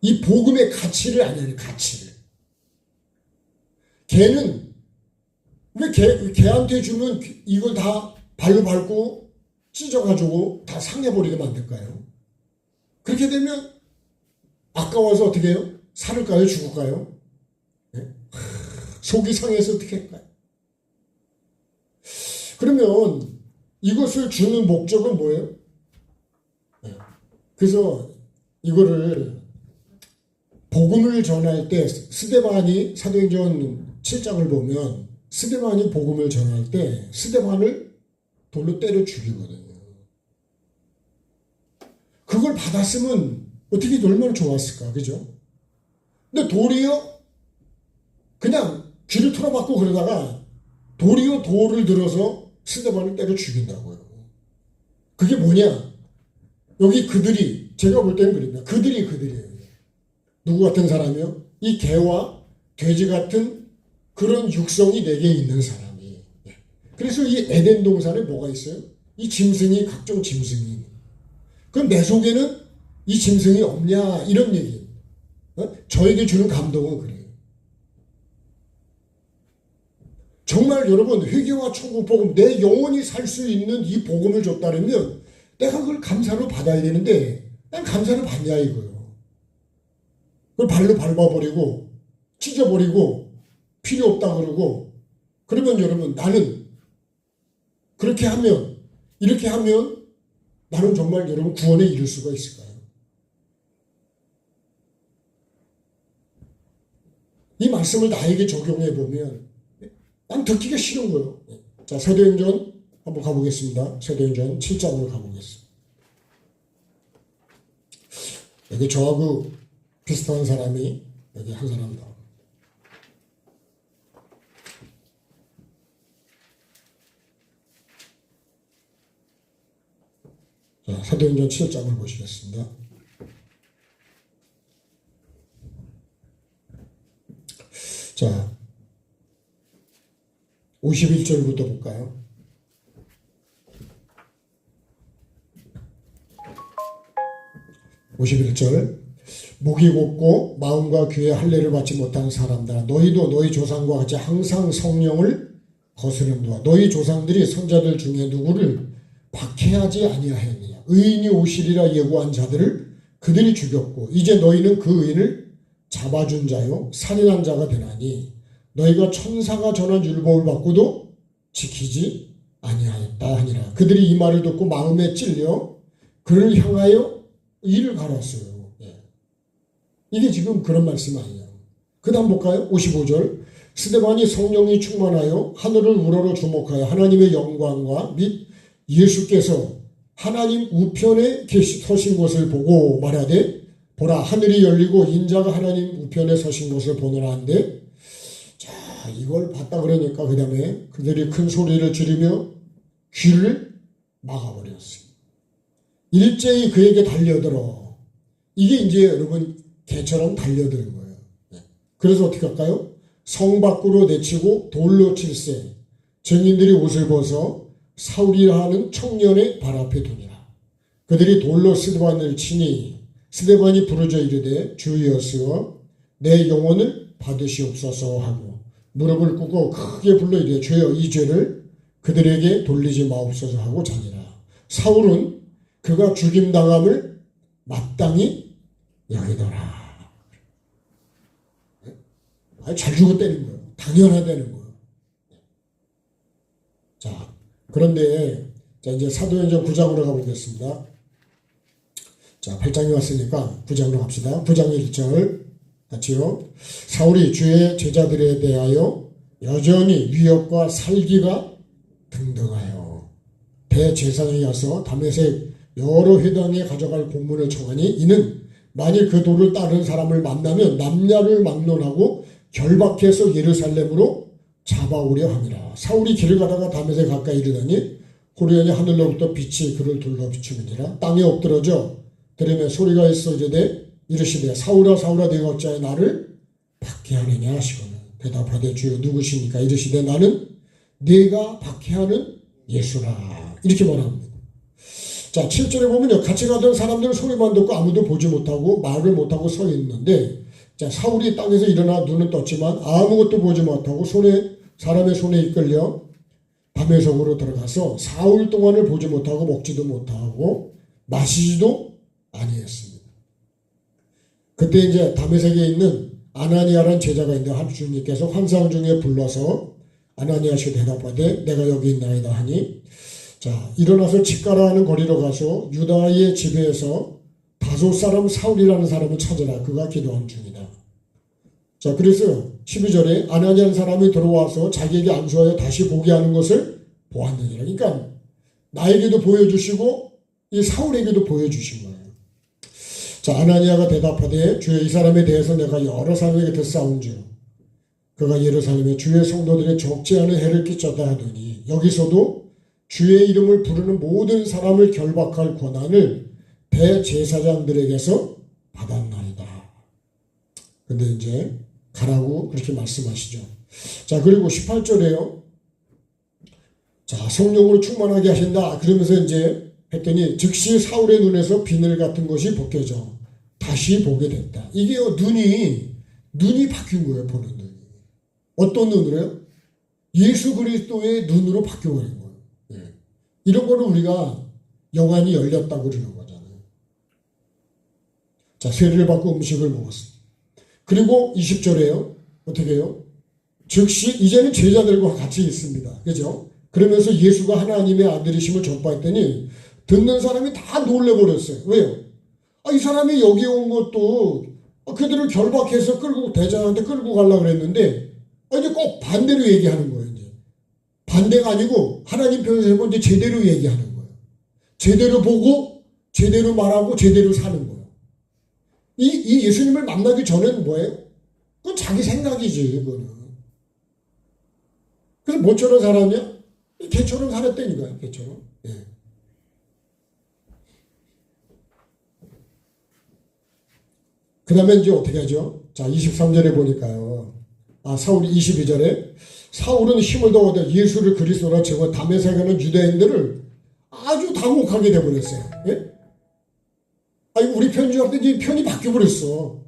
A: 이 복음의 가치를 아냐는 가치를. 개는 왜 개한테 주면 이걸 다 발로 밟고 찢어가지고 다 상해버리게 만들까요? 그렇게 되면 아까워서 어떻게 해요? 살을까요? 죽을까요? 속이 상해서 어떻게 할까요? 그러면 이것을 주는 목적은 뭐예요? 그래서 이거를 복음을 전할 때 스데반이 사도행전 7장을 보면 스데반이 복음을 전할 때 스데반을 돌로 때려 죽이거든요. 그걸 받았으면 어떻게 얼마나 좋았을까, 그죠? 근데 도리어 그냥 귀를 틀어박고 그러다가 도리어 돌을 들어서 스데반을 때려 죽인다고요. 그게 뭐냐? 여기 그들이, 제가 볼 때는 그립니다. 그들이에요. 누구 같은 사람이요? 이 개와 돼지 같은 그런 육성이 내게 있는 사람이. 그래서 이 에덴 동산에 뭐가 있어요? 이 짐승이, 각종 짐승이. 그럼 내 속에는 이 짐승이 없냐? 이런 얘기. 저에게 주는 감동은 그래요. 정말 여러분, 회개와 천국 복음, 내 영혼이 살 수 있는 이 복음을 줬다면 내가 그걸 감사로 받아야 되는데 난 감사를 받냐 이거요. 그걸 발로 밟아버리고 찢어버리고 필요 없다 그러고, 그러면 여러분, 나는 그렇게 하면, 이렇게 하면 나는 정말 여러분 구원에 이를 수가 있을까요? 이 말씀을 나에게 적용해 보면 난 듣기가 싫은 거예요. 자, 사도행전 한번 가보겠습니다. 사도행전 7장으로 가보겠습니다. 여기 저하고 비슷한 사람이 여기 한 사람 나옵니다. 자, 사도행전 7장을 보시겠습니다. 자, 51절부터 볼까요? (51절) 목이 곱고 마음과 귀에 할례를 받지 못한 사람들아, 너희도 너희 조상과 같이 항상 성령을 거스른도다. 너희 조상들이 선자들 중에 누구를 박해하지 아니하였느냐? 의인이 오시리라 예고한 자들을 그들이 죽였고 이제 너희는 그 의인을 잡아준 자요 살인한 자가 되나니 너희가 천사가 전한 율법을 받고도 지키지 아니하였다 하니라. 그들이 이 말을 듣고 마음에 찔려 그를 향하여 이를 갈았어요. 이게 지금 그런 말씀 아니에요. 그 다음 볼까요? 55절 스데반이 성령이 충만하여 하늘을 우러러 주목하여 하나님의 영광과 및 예수께서 하나님 우편에 서신 것을 보고 말하되 보라 하늘이 열리고 인자가 하나님 우편에 서신 것을 보노라 한데, 자, 이걸 봤다 그러니까 그 다음에 그들이 큰 소리를 지르며 귀를 막아버렸어요. 일제히 그에게 달려들어. 이게 이제 여러분 개처럼 달려드는 거예요. 그래서 어떻게 할까요? 성 밖으로 내치고 돌로 칠세 증인들이 옷을 벗어 사울이라 하는 청년의 발 앞에 두니라. 그들이 돌로 스데반을 치니 스데반이 부르짖어 이르되 주여서 내 영혼을 받으시옵소서 하고 무릎을 꿇고 크게 불러 이르되 주여 이 죄를 그들에게 돌리지 마옵소서 하고 자니라. 사울은 그가 죽임당함을 마땅히 여기더라. 잘 죽었다는 거예요. 당연하다는 거예요. 자, 그런데 자, 이제 사도행전 9장으로 가보겠습니다. 자, 8장이 왔으니까 9장으로 갑시다. 9장 1절 같이요. 사울이 주의 제자들에 대하여 여전히 위협과 살기가 등등하여 대제사장이 와서 다메섹 여러 회당에 가져갈 공문을 청하니 이는 만일 그 도를 따르는 사람을 만나면 남녀를 막론하고 결박해서 예루살렘으로 잡아오려 함이라. 사울이 길을 가다가 다메섹 가까이 이르더니 호련히 하늘로부터 빛이 그를 둘러 비추느니라. 땅에 엎드러져 들으며 소리가 있어 이르시되 사울아 사울아 네가 어찌하여 나를 박해하느냐 하시거늘 대답하되 주여 누구십니까? 이르시되 나는 네가 박해하는 예수라. 이렇게 말합니다. 자, 7절에 보면요. 같이 가던 사람들은 소리만 듣고 아무도 보지 못하고 말을 못하고 서 있는데, 자, 사울이 땅에서 일어나 눈은 떴지만 아무것도 보지 못하고 사람의 손에 이끌려 다메섹으로 들어가서 4일 동안을 보지 못하고 먹지도 못하고 마시지도 아니했습니다. 그때 이제 다메섹에 있는 아나니아라는 제자가 있는데 주님께서 환상 중에 불러서 아나니아시 대답하되 내가 여기 있나이다 하니, 자, 일어나서 집가라 하는 거리로 가서 유다의 집에서 다소 사람 사울이라는 사람을 찾으라. 그가 기도한 중이다. 자, 그래서 12절에 아나니아는 사람이 들어와서 자기에게 안수하여 다시 보게 하는 것을 보았느니라. 그러니까 나에게도 보여주시고 이 사울에게도 보여주신 거예요. 자, 아나니아가 대답하되 주여 이 사람에 대해서 내가 여러 사람에게 듣사온즉 그가 예루살렘에 주의 성도들의 적지 않은 해를 끼쳤다 하더니 여기서도 주의 이름을 부르는 모든 사람을 결박할 권한을 대제사장들에게서 받았나이다. 근데 이제 가라고 그렇게 말씀하시죠. 자, 그리고 18절에요. 자, 성령으로 충만하게 하신다. 그러면서 이제 했더니 즉시 사울의 눈에서 비늘 같은 것이 벗겨져 다시 보게 됐다. 이게요, 눈이 바뀐 거예요, 보는 눈이. 어떤 눈으로요? 예수 그리스도의 눈으로 바뀌어버린 거예요. 네. 이런 거를 우리가 영안이 열렸다고 그러는 거잖아요. 자, 세례를 받고 음식을 먹었습니다. 그리고 20절에요. 어떻게 해요? 즉시 이제는 제자들과 같이 있습니다. 그죠? 그러면서 예수가 하나님의 아들이심을 전파했더니 듣는 사람이 다 놀래버렸어요. 왜요? 이 사람이 여기 온 것도 그들을 결박해서 대장한테 끌고 가려고 그랬는데 이제 꼭 반대로 얘기하는 거예요. 이제. 반대가 아니고 하나님 편에서 해본 이제 제대로 얘기하는 거예요. 제대로 보고 제대로 말하고 제대로 사는 거예요. 이 예수님을 만나기 전에는 뭐예요? 그건 자기 생각이지, 그거는. 그래서 뭐처럼 살았냐? 개처럼 살았다니까요, 개처럼. 예. 그 다음에 이제 어떻게 하죠? 자, 23절에 보니까요. 사울이 22절에 사울은 힘을 더하여 예수를 그리스도라 증거 다메섹에는 유대인들을 아주 당혹하게 돼버렸어요. 예? 우리 편지할 편이 바뀌어버렸어.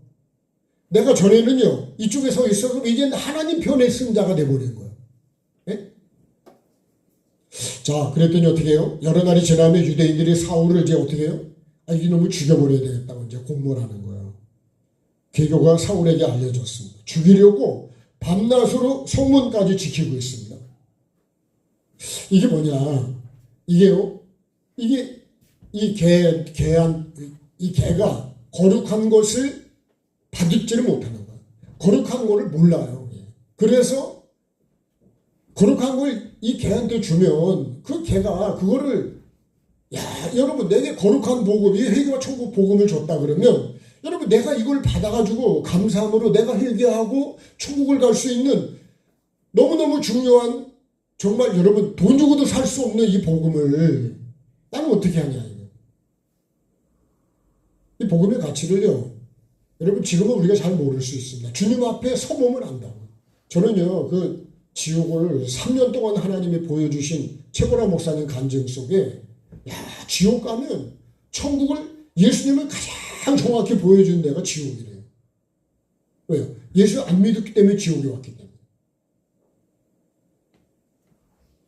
A: 내가 전에는요, 이쪽에 서 있어서 이제는 하나님 편의 승자가 돼버린 거예요. 예? 자, 그랬더니 어떻게 해요? 여러 날이 지나면 유대인들이 사울을 이제 어떻게 해요? 이놈을 죽여버려야 되겠다고 이제 공모를 하는 거예요. 계교가 사울에게 알려졌습니다. 죽이려고 밤낮으로 성문까지 지키고 있습니다. 이게 뭐냐? 이게요, 이 개가 거룩한 것을 받지를 못하는 거예요. 거룩한 것을 몰라요. 그래서 거룩한 걸 이 개한테 주면 그 개가 그거를 여러분 내게 거룩한 복음, 이 회개와 천국 복음을 줬다 그러면 여러분 내가 이걸 받아가지고 감사함으로 내가 회개하고 천국을 갈 수 있는 너무너무 중요한 정말 여러분 돈 주고도 살 수 없는 이 복음을 나는 어떻게 하냐 이거. 이 복음의 가치를요 여러분 지금은 우리가 잘 모를 수 있습니다. 주님 앞에 서보면 안다고. 저는요 그 지옥을 3년 동안 하나님이 보여주신 최고라 목사님 간증 속에 지옥 가면 천국을 예수님을 가장 정확히 보여주는 데가 지옥이래요. 왜요? 예수 안 믿었기 때문에 지옥에 왔기 때문에.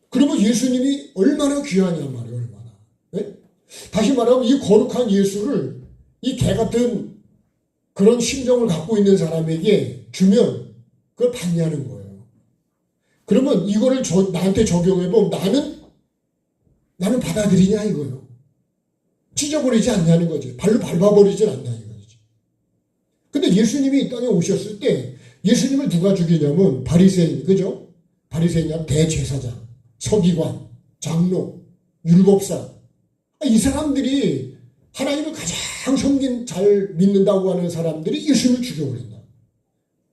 A: 그러면 예수님이 얼마나 귀하냐 말이에요. 얼마나. 네? 다시 말하면 이 거룩한 예수를 이 개 같은 그런 심정을 갖고 있는 사람에게 주면 그걸 받냐는 거예요. 그러면 이거를 나한테 적용해보면 나는 받아들이냐 이거요. 찢어버리지 않냐는 거지. 발로 밟아버리진 않냐 이거지. 근데 예수님이 이 땅에 오셨을 때 예수님을 누가 죽이냐면 바리새인, 그죠? 바리새인이란 대제사장, 서기관, 장로, 율법사. 이 사람들이 하나님을 가장 잘 믿는다고 하는 사람들이 예수님을 죽여버린다.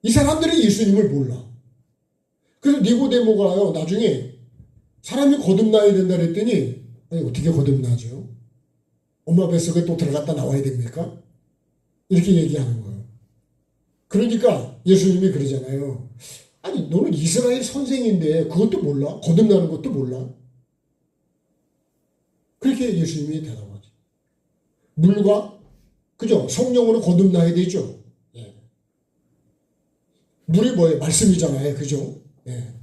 A: 이 사람들은 예수님을 몰라. 그래서 니고데모가요 나중에 사람이 거듭나야 된다 그랬더니 어떻게 거듭나죠? 엄마 뱃속에 또 들어갔다 나와야 됩니까? 이렇게 얘기하는 거예요. 그러니까 예수님이 그러잖아요. 너는 이스라엘 선생인데 그것도 몰라? 거듭나는 것도 몰라? 그렇게 예수님이 대답하죠. 물과 그죠? 성령으로 거듭나야 되죠. 예. 물이 뭐예요? 말씀이잖아요. 그죠? 예.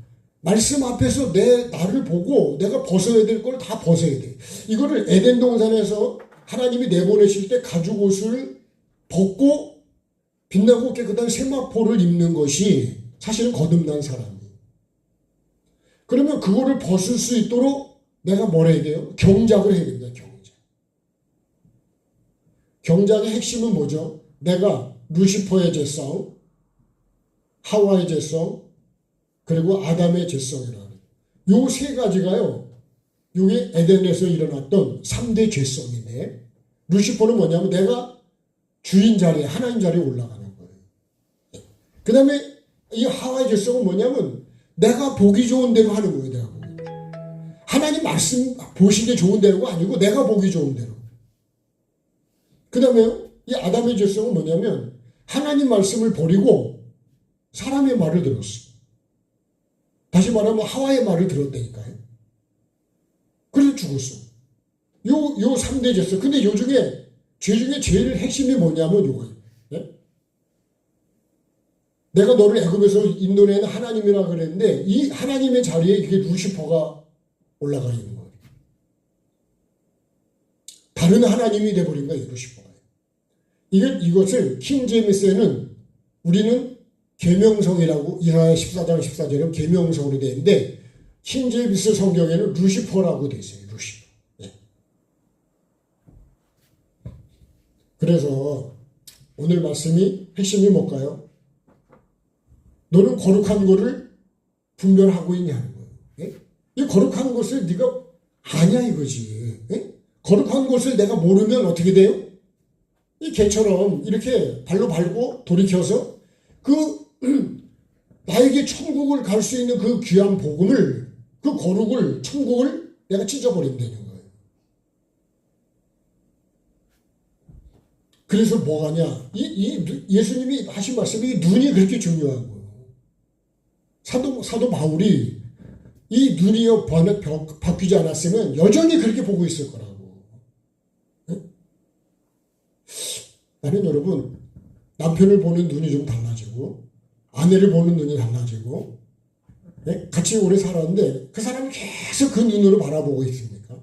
A: 말씀 앞에서 나를 보고 내가 벗어야 될 걸 다 벗어야 돼. 이거를 에덴 동산에서 하나님이 내보내실 때 가죽 옷을 벗고 빛나고 깨끗한 세마포를 입는 것이 사실은 거듭난 사람이에요. 그러면 그거를 벗을 수 있도록 내가 뭘 해야 돼요? 경작을 해야 됩니다. 경작의 핵심은 뭐죠? 내가 루시퍼의 제사움, 하와의 죄성, 그리고 아담의 죄성이라는 요 세 가지가요. 요게 에덴에서 일어났던 3대 죄성인데 루시퍼는 뭐냐면 내가 주인 자리에 하나님 자리에 올라가는 거예요. 그 다음에 이 하와의 죄성은 뭐냐면 내가 보기 좋은 대로 하는 거예요. 내가 보기. 하나님 말씀 보시기에 좋은 대로가 아니고 내가 보기 좋은 대로. 그 다음에 이 아담의 죄성은 뭐냐면 하나님 말씀을 버리고 사람의 말을 들었어. 다시 말하면 하와의 말을 들었다니까요. 그래서 죽었어. 요 3대 죄성. 근데 요 중에 죄 중에 제일 핵심이 뭐냐면 요거예요. 네? 내가 너를 애굽에서 인도내는 하나님이라 그랬는데 이 하나님의 자리에 이게 루시퍼가 올라가 있는 거예요. 다른 하나님이 돼버린 거예요. 루시퍼가. 이것을 킹 제임스에는 우리는 계명성이라고 이사야 14장 14절은 계명성으로 되어 있는데 킹 제임스 성경에는 루시퍼라고 되어 있어요. 루시퍼. 네. 그래서 오늘 말씀이 핵심이 뭘까요? 너는 거룩한 것을 분별하고 있냐는 거예요. 네? 이 거룩한 것을 네가 아냐 이거지. 네? 거룩한 것을 내가 모르면 어떻게 돼요? 이 개처럼 이렇게 발로 밟고 돌이켜서 나에게 천국을 갈 수 있는 그 귀한 복음을, 그 거룩을, 천국을 내가 찢어버린다는 거예요. 그래서 뭐가냐? 예수님이 하신 말씀이 눈이 그렇게 중요한 거예요. 사도 바울이 이 눈이 바뀌지 않았으면 여전히 그렇게 보고 있을 거라고. 나는 여러분 남편을 보는 눈이 좀 달라지고 아내를 보는 눈이 달라지고 네? 같이 오래 살았는데 그 사람이 계속 그 눈으로 바라보고 있습니까?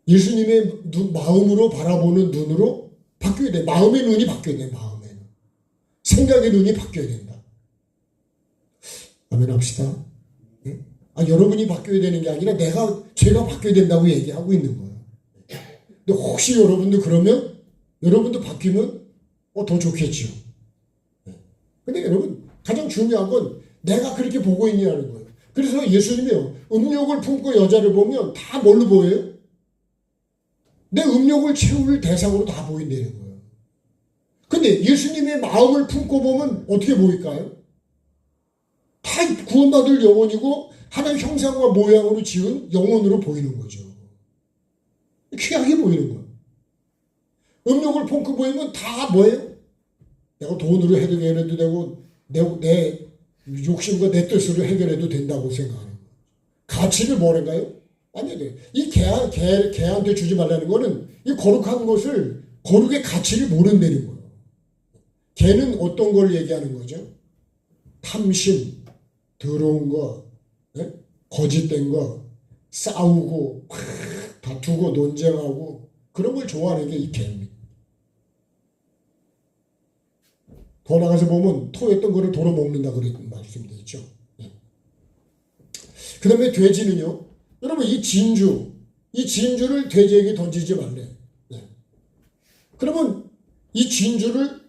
A: 예수님의 마음으로 바라보는 눈으로 바뀌어야 돼. 마음의 눈이 바뀌어야 돼. 마음의 눈. 생각의 눈이 바뀌어야 된다. 아멘 합시다. 네? 여러분이 바뀌어야 되는 게 아니라 제가 바뀌어야 된다고 얘기하고 있는 거예요. 근데 혹시 여러분도 그러면 여러분도 바뀌면 더 좋겠죠. 근데 여러분 가장 중요한 건 내가 그렇게 보고 있냐는 거예요. 그래서 예수님이요 음욕을 품고 여자를 보면 다 뭘로 보여요? 내 음욕을 채울 대상으로 다 보인다는 거예요. 근데 예수님의 마음을 품고 보면 어떻게 보일까요? 다 구원받을 영혼이고 하나님 형상과 모양으로 지은 영혼으로 보이는 거죠. 귀하게 보이는 거예요. 음욕을 품고 보이면 다 뭐예요? 내가 돈으로 해결해도 되고 내 욕심과 내 뜻으로 해결해도 된다고 생각하는 거예요. 가치를 뭐랄까요? 아니요. 이 개한테 주지 말라는 거는 이 거룩한 것을 거룩의 가치를 모른다는 거예요. 개는 어떤 걸 얘기하는 거죠? 탐심, 더러운 거, 네? 거짓된 거, 싸우고 다투고 논쟁하고 그런 걸 좋아하는 게 이 개입니다. 더 나가서 보면 토했던 거를 도로 먹는다 그런 말씀이 있죠. 네. 그 다음에 돼지는요. 여러분 이 진주를 돼지에게 던지지 말래. 네. 그러면 이 진주를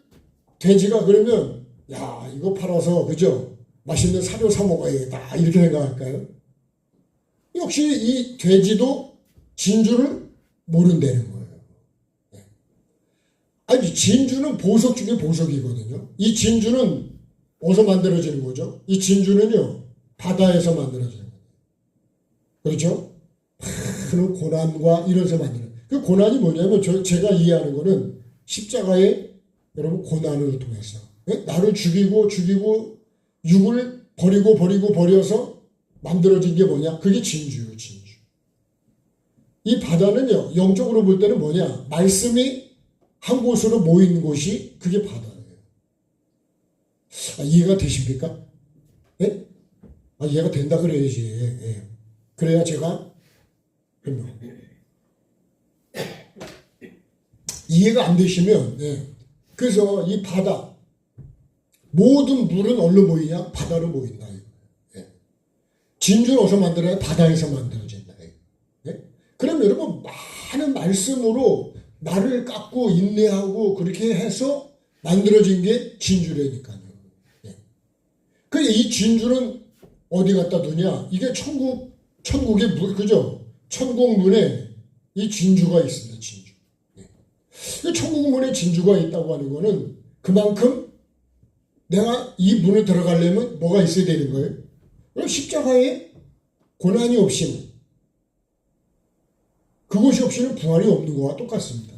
A: 돼지가 그러면 야 이거 팔아서 그죠? 맛있는 사료 사 먹어야겠다 이렇게 생각할까요? 역시 이 돼지도 진주를 모른다는 거예요. 아니 진주는 보석 중에 보석이거든요. 이 진주는 어디서 만들어지는 거죠? 이 진주는요 바다에서 만들어지는 거예요. 그렇죠? 많은 고난과 이런서 만드는 그 고난이 뭐냐면 제가 이해하는 거는 십자가의 여러분 고난으로 통해서 나를 죽이고 육을 버려서 만들어진 게 뭐냐? 그게 진주예요. 진주. 이 바다는요 영적으로 볼 때는 뭐냐? 말씀이 한 곳으로 모인 곳이 그게 바다예요. 이해가 되십니까? 예? 이해가 된다 그래야지. 예. 그래야 제가 이해가 안 되시면 그래서 이 바다 모든 물은 어디로 모이냐? 바다로 모인다. 예. 진주는 어디서 만들어야? 바다에서 만들어진다. 예? 그럼 여러분 많은 말씀으로 나를 깎고 인내하고 그렇게 해서 만들어진 게 진주라니까요. 그 이 진주는 어디 갖다 두냐? 이게 천국의 그죠? 천국 문에 이 진주가 있습니다. 진주. 이 천국 문에 진주가 있다고 하는 거는 그만큼 내가 이 문을 들어가려면 뭐가 있어야 되는 거예요? 그럼 십자가에 고난이 없이는, 그것이 없이는 부활이 없는 거와 똑같습니다.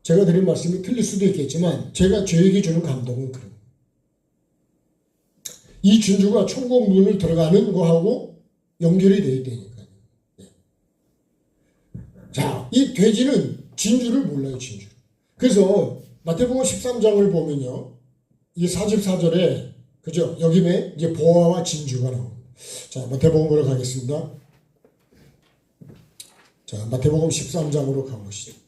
A: 제가 드린 말씀이 틀릴 수도 있겠지만 제가 저에게 주는 감동은 그런 거예요. 이 진주가 천국 문을 들어가는 거하고 연결이 돼야 되니까요. 자, 이 돼지는 진주를 몰라요, 진주. 그래서 마태복음 13장을 보면요, 이 44절에 그죠? 여기에 이제 보화와 진주가 나옵니다. 자, 마태복음으로 가겠습니다. 자, 마태복음 13장으로 가보시죠.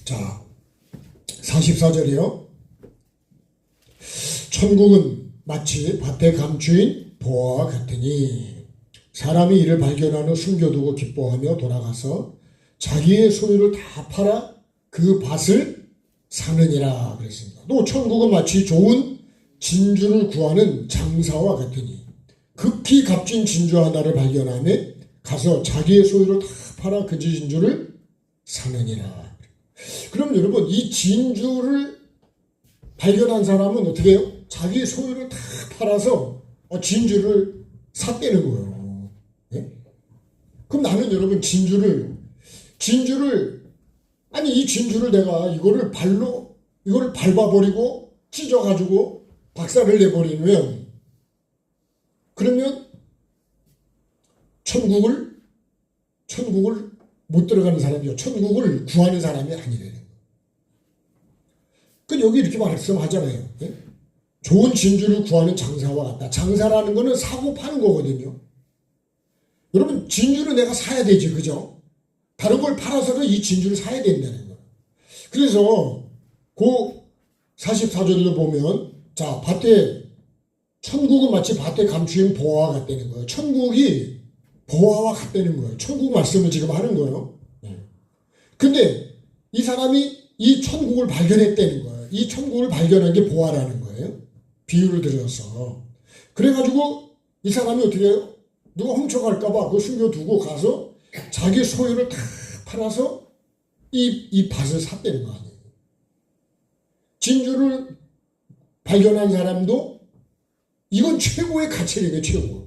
A: 자, 44절이요. 천국은 마치 밭에 감추인 보화와 같으니 사람이 이를 발견한 후 숨겨두고 기뻐하며 돌아가서 자기의 소유를 다 팔아 그 밭을 사느니라 그랬습니다. 또 천국은 마치 좋은 진주를 구하는 장사와 같으니 극히 값진 진주 하나를 발견하며 가서 자기의 소유를 다 팔아 그 진주를 사느니라. 그럼 여러분, 이 진주를 발견한 사람은 어떻게 해요? 자기 소유를 다 팔아서 진주를 샀다는 거예요. 네? 그럼 나는 여러분 아니 이 진주를 내가 이거를 밟아버리고 찢어가지고 박살을 내버리면 그러면 천국을 못 들어가는 사람이요. 천국을 구하는 사람이 아니래요. 그 여기 이렇게 말씀하잖아요. 예? 좋은 진주를 구하는 장사와 같다. 장사라는 거는 사고 파는 거거든요. 여러분, 진주를 내가 사야 되지, 그죠? 다른 걸 팔아서도 이 진주를 사야 된다는 거예요. 그래서 그 44절로 보면 자, 천국은 마치 밭에 감추인 보화와 같다는 거예요. 천국이 보화와 같다는 거예요. 천국 말씀을 지금 하는 거예요. 근데 이 사람이 이 천국을 발견했다는 거예요. 이 천국을 발견한 게 보화라는 거예요. 비유를 들어서. 그래가지고 이 사람이 어떻게 해요? 누가 훔쳐갈까봐 그거 숨겨두고 가서 자기 소유를 다 팔아서 이 밭을 샀다는 거 아니에요. 진주를 발견한 사람도 이건 최고의 가치라는 게 최고.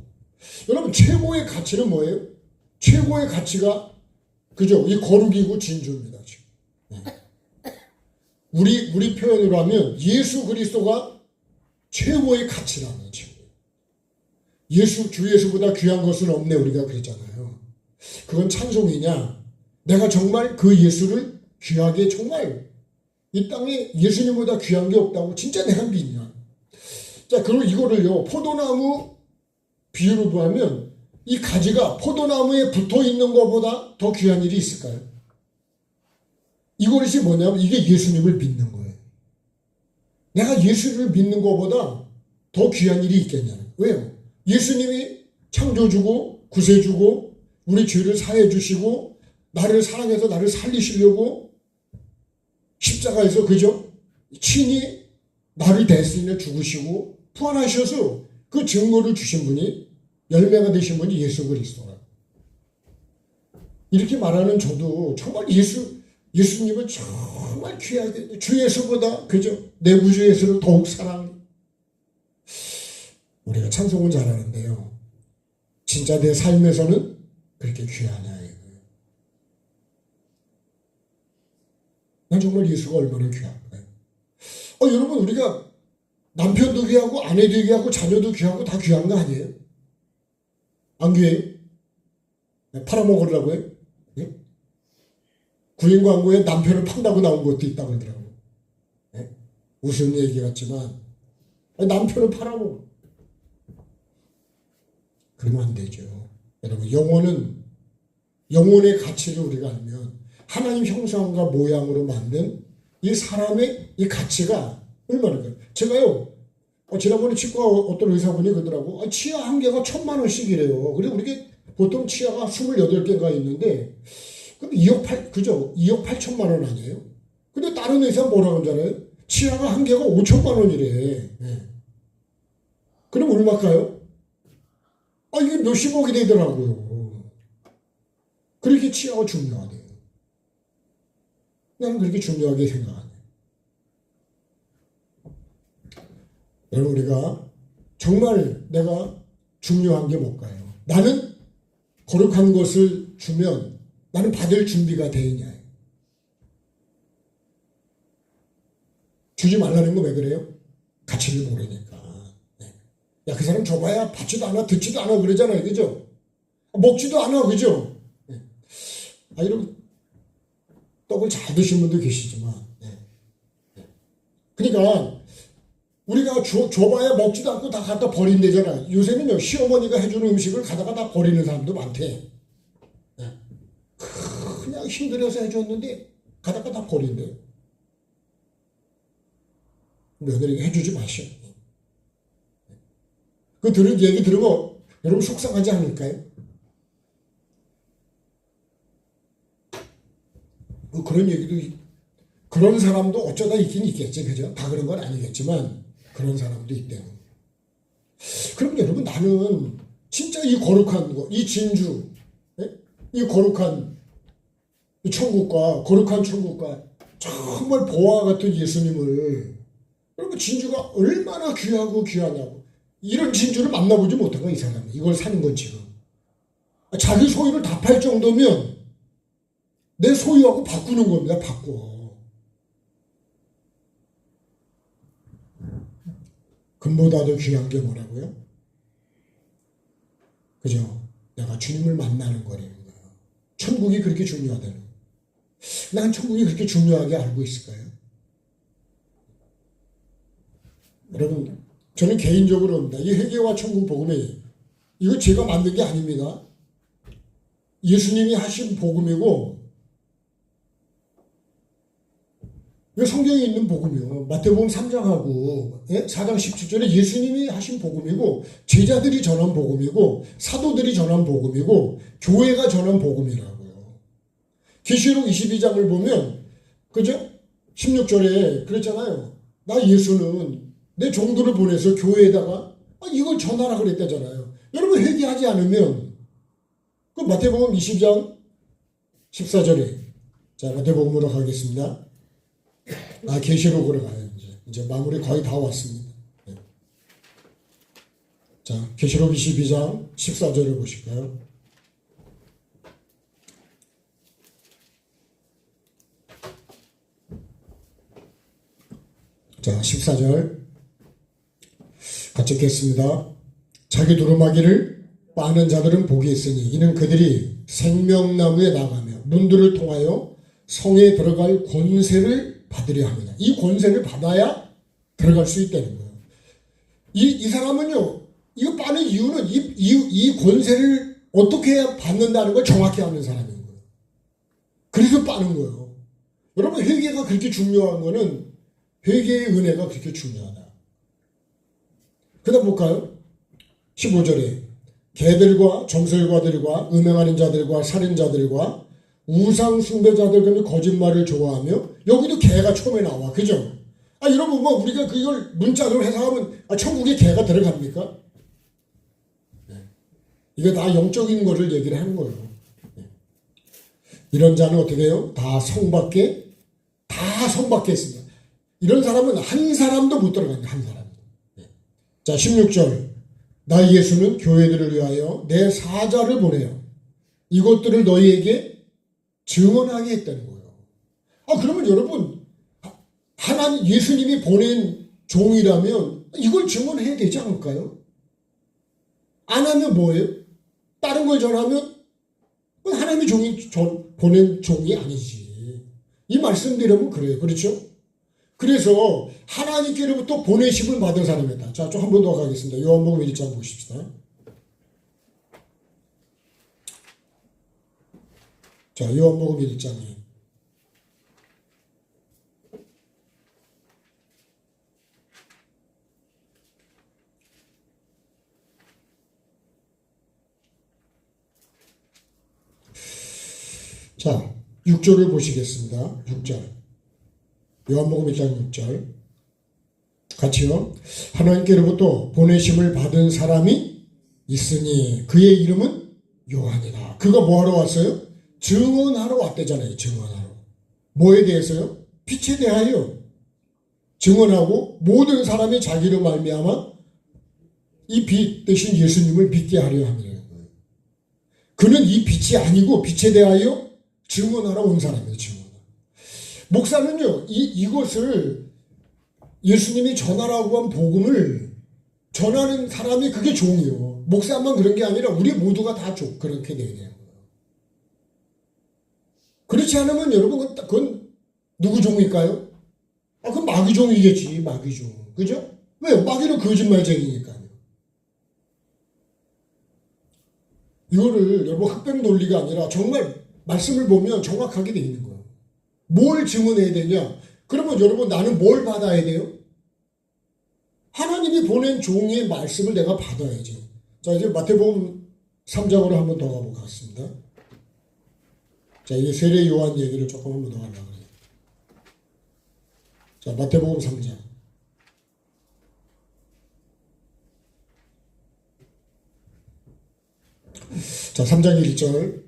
A: 여러분, 최고의 가치는 뭐예요? 최고의 가치가 그죠? 이 거룩이고 진주입니다. 지금. 우리 표현으로 하면 예수 그리스도가 최고의 가치라는 거죠. 주 예수보다 귀한 것은 없네, 우리가 그랬잖아요. 그건 찬송이냐? 내가 정말 그 예수를 귀하게, 정말 이 땅에 예수님보다 귀한 게 없다고 진짜 내가 믿냐? 자, 그리고 이거를요, 포도나무 비유로 보면 이 가지가 포도나무에 붙어 있는 것보다 더 귀한 일이 있을까요? 이것이 뭐냐면 이게 예수님을 믿는 거예요. 내가 예수를 믿는 것보다 더 귀한 일이 있겠냐는. 왜요? 예수님이 창조주고 구세주고 우리 죄를 사해주시고 나를 사랑해서 나를 살리시려고 십자가에서 그죠? 친히 나를 대신해 죽으시고 부활하셔서 그 증거를 주신 분이, 열매가 되신 분이 예수 그리스도라. 이렇게 말하는 저도 정말 예수님은 정말 귀하게, 주 예수보다 그죠? 내 구주 예수를 더욱 사랑해. 우리가 찬송은 잘하는데요, 진짜 내 삶에서는 그렇게 귀하냐 이거예요. 난 정말 예수가 얼마나 귀한가요? 여러분, 우리가 남편도 귀하고 아내도 귀하고 자녀도 귀하고 다 귀한 거 아니에요? 안 귀해요? 팔아먹으려고 해요? 예? 구인 광고에 남편을 판다고 나온 것도 있다고 그러더라고요. 예? 웃은 얘기 같지만 남편을 팔아먹어. 그러면 안 되죠. 여러분, 영혼의 가치를 우리가 알면 하나님 형상과 모양으로 만든 이 사람의 이 가치가 얼마나 돼요? 제가요, 지난번에 치과 어떤 의사분이 그러더라고. 치아 한 개가 1,000만 원씩이래요. 그래, 우리게 보통 치아가 28개가 있는데, 그럼 2억 8천만 원 아니에요? 근데 다른 의사 뭐라고 하잖아요? 치아가 한 개가 5천만 원이래. 네. 그럼 얼마일까요? 아, 이게 몇십억이 되더라고요. 그렇게 치아가 중요하대요. 나는 그렇게 중요하게 생각하네. 여러분, 우리가 정말 내가 중요한 게 뭘까요? 나는 거룩한 것을 주면 나는 받을 준비가 돼 있냐. 주지 말라는 거 왜 그래요? 가치를 모르니까. 네. 야, 그 사람 줘봐야 받지도 않아, 듣지도 않아, 그러잖아요. 그죠? 먹지도 않아, 그죠? 네. 아, 이런 떡을 잘 드신 분도 계시지만. 네. 네. 그러니까, 우리가 줘봐야 먹지도 않고 다 갖다 버린대잖아. 요새는요, 시어머니가 해주는 음식을 가다가 다 버리는 사람도 많대. 네. 그냥 힘들어서 해줬는데, 가다가 다 버린대요. 며느리가 해주지 마시오. 그 얘기 들으면 여러분 속상하지 않을까요? 뭐 그런 얘기도, 그런 사람도 어쩌다 있긴 있겠지, 그죠? 다 그런 건 아니겠지만, 그런 사람도 있대요. 그럼 여러분, 나는 진짜 이 거룩한 거, 이 진주, 이 거룩한 천국과, 거룩한 천국과 정말 보화 같은 예수님을, 여러분, 진주가 얼마나 귀하고 귀하냐고. 이런 진주를 만나보지 못한 거야, 이 사람이. 이걸 사는 건 지금. 자기 소유를 다 팔 정도면 내 소유하고 바꾸는 겁니다, 바꿔. 금보다도 귀한 게 뭐라고요? 그죠? 내가 주님을 만나는 거라는 거예요. 천국이 그렇게 중요하다는 거예요. 난 천국이 그렇게 중요하게 알고 있을까요? 여러분, 저는 개인적으로 봅니다. 이 회개와 천국 복음이, 이거 제가 만든 게 아닙니다. 예수님이 하신 복음이고, 이거 성경에 있는 복음이요. 마태복음 3장하고 4장 17절에 예수님이 하신 복음이고, 제자들이 전한 복음이고, 사도들이 전한 복음이고, 교회가 전한 복음이라고요. 계시록 22장을 보면, 그죠? 16절에 그랬잖아요. 나 예수는 내 종들을 보내서 교회에다가 이걸 전하라 그랬다잖아요. 여러분, 회개하지 않으면, 그 마태복음 20장 14절에, 자, 마태복음으로 가겠습니다. 계시록으로 가요. 이제 마무리 거의 다 왔습니다. 네. 자, 계시록 22장 14절을 보실까요? 자, 14절 같이 읽겠습니다. 자기 두루마기를 빠는 자들은 복이 있으니 이는 그들이 생명나무에 나가며 문들을 통하여 성에 들어갈 권세를 받으려 합니다. 이 권세를 받아야 들어갈 수 있다는 거예요. 이 사람은요, 이거 빠는 이유는 이 권세를 어떻게 받는다는 걸 정확히 아는 사람인 거예요. 그래서 빠는 거예요. 여러분, 회개가 그렇게 중요한 거는 회개의 은혜가 그렇게 중요하다. 그 다음 볼까요? 15절에 개들과 점술가들과 음행하는 자들과 살인자들과 우상 숭배자들 그는 거짓말을 좋아하며, 여기도 개가 처음에 나와. 그죠? 여러분, 뭐 우리가 그걸 문자로 해석하면 천국에 개가 들어갑니까? 네. 이게 다 영적인 거를 얘기를 하는 거예요. 네. 이런 자는 어떻게 해요? 다 성밖에 있습니다. 이런 사람은 한 사람도 못 들어간다. 한 사람. 네. 자, 16절. 나 예수는 교회들을 위하여 내 사자를 보내요. 이것들을 너희에게 증언하게 했다는 거예요. 그러면 여러분, 하나님 예수님이 보낸 종이라면 이걸 증언해야 되지 않을까요? 안 하면 뭐예요? 다른 걸 전하면 하나님이 보낸 종이 아니지. 이 말씀대로면 그래요. 그렇죠? 그래서 하나님께로부터 보내심을 받은 사람이다. 자, 좀 한 번 더 가겠습니다. 요한복음 1장 보십시다. 자, 요한복음 1장에 자, 6절을 보시겠습니다. 6절. 요한복음 1장 6절. 같이요. 하나님께로부터 보내심을 받은 사람이 있으니 그의 이름은 요한이다. 그가 뭐하러 왔어요? 증언하러 왔대잖아요. 증언하러. 뭐에 대해서요? 빛에 대하여 증언하고 모든 사람이 자기로 말미암아 이 빛 대신 예수님을 믿게 하려 함이라는 거예요. 그는 이 빛이 아니고 빛에 대하여 증언하러 온 사람이에요. 증언. 목사는요, 이것을 예수님이 전하라고 한 복음을 전하는 사람이 그게 종이요. 목사만 그런 게 아니라 우리 모두가 다 그렇게 돼야 돼요. 그렇지 않으면 여러분 그건 누구 종일까요? 그건 마귀종이겠지. 마귀종. 그죠? 왜요? 마귀는 거짓말쟁이니까요. 이거를 여러분 흑백 논리가 아니라 정말 말씀을 보면 정확하게 돼 있는 거예요. 뭘 증언해야 되냐? 그러면 여러분 나는 뭘 받아야 돼요? 하나님이 보낸 종의 말씀을 내가 받아야죠. 자, 이제 마태복음 3장으로 한번 더 가보겠습니다. 자, 이게 세례 요한 얘기를 조금 한번 더 하려고 해요. 자, 마태복음 3장. 자, 3장 1절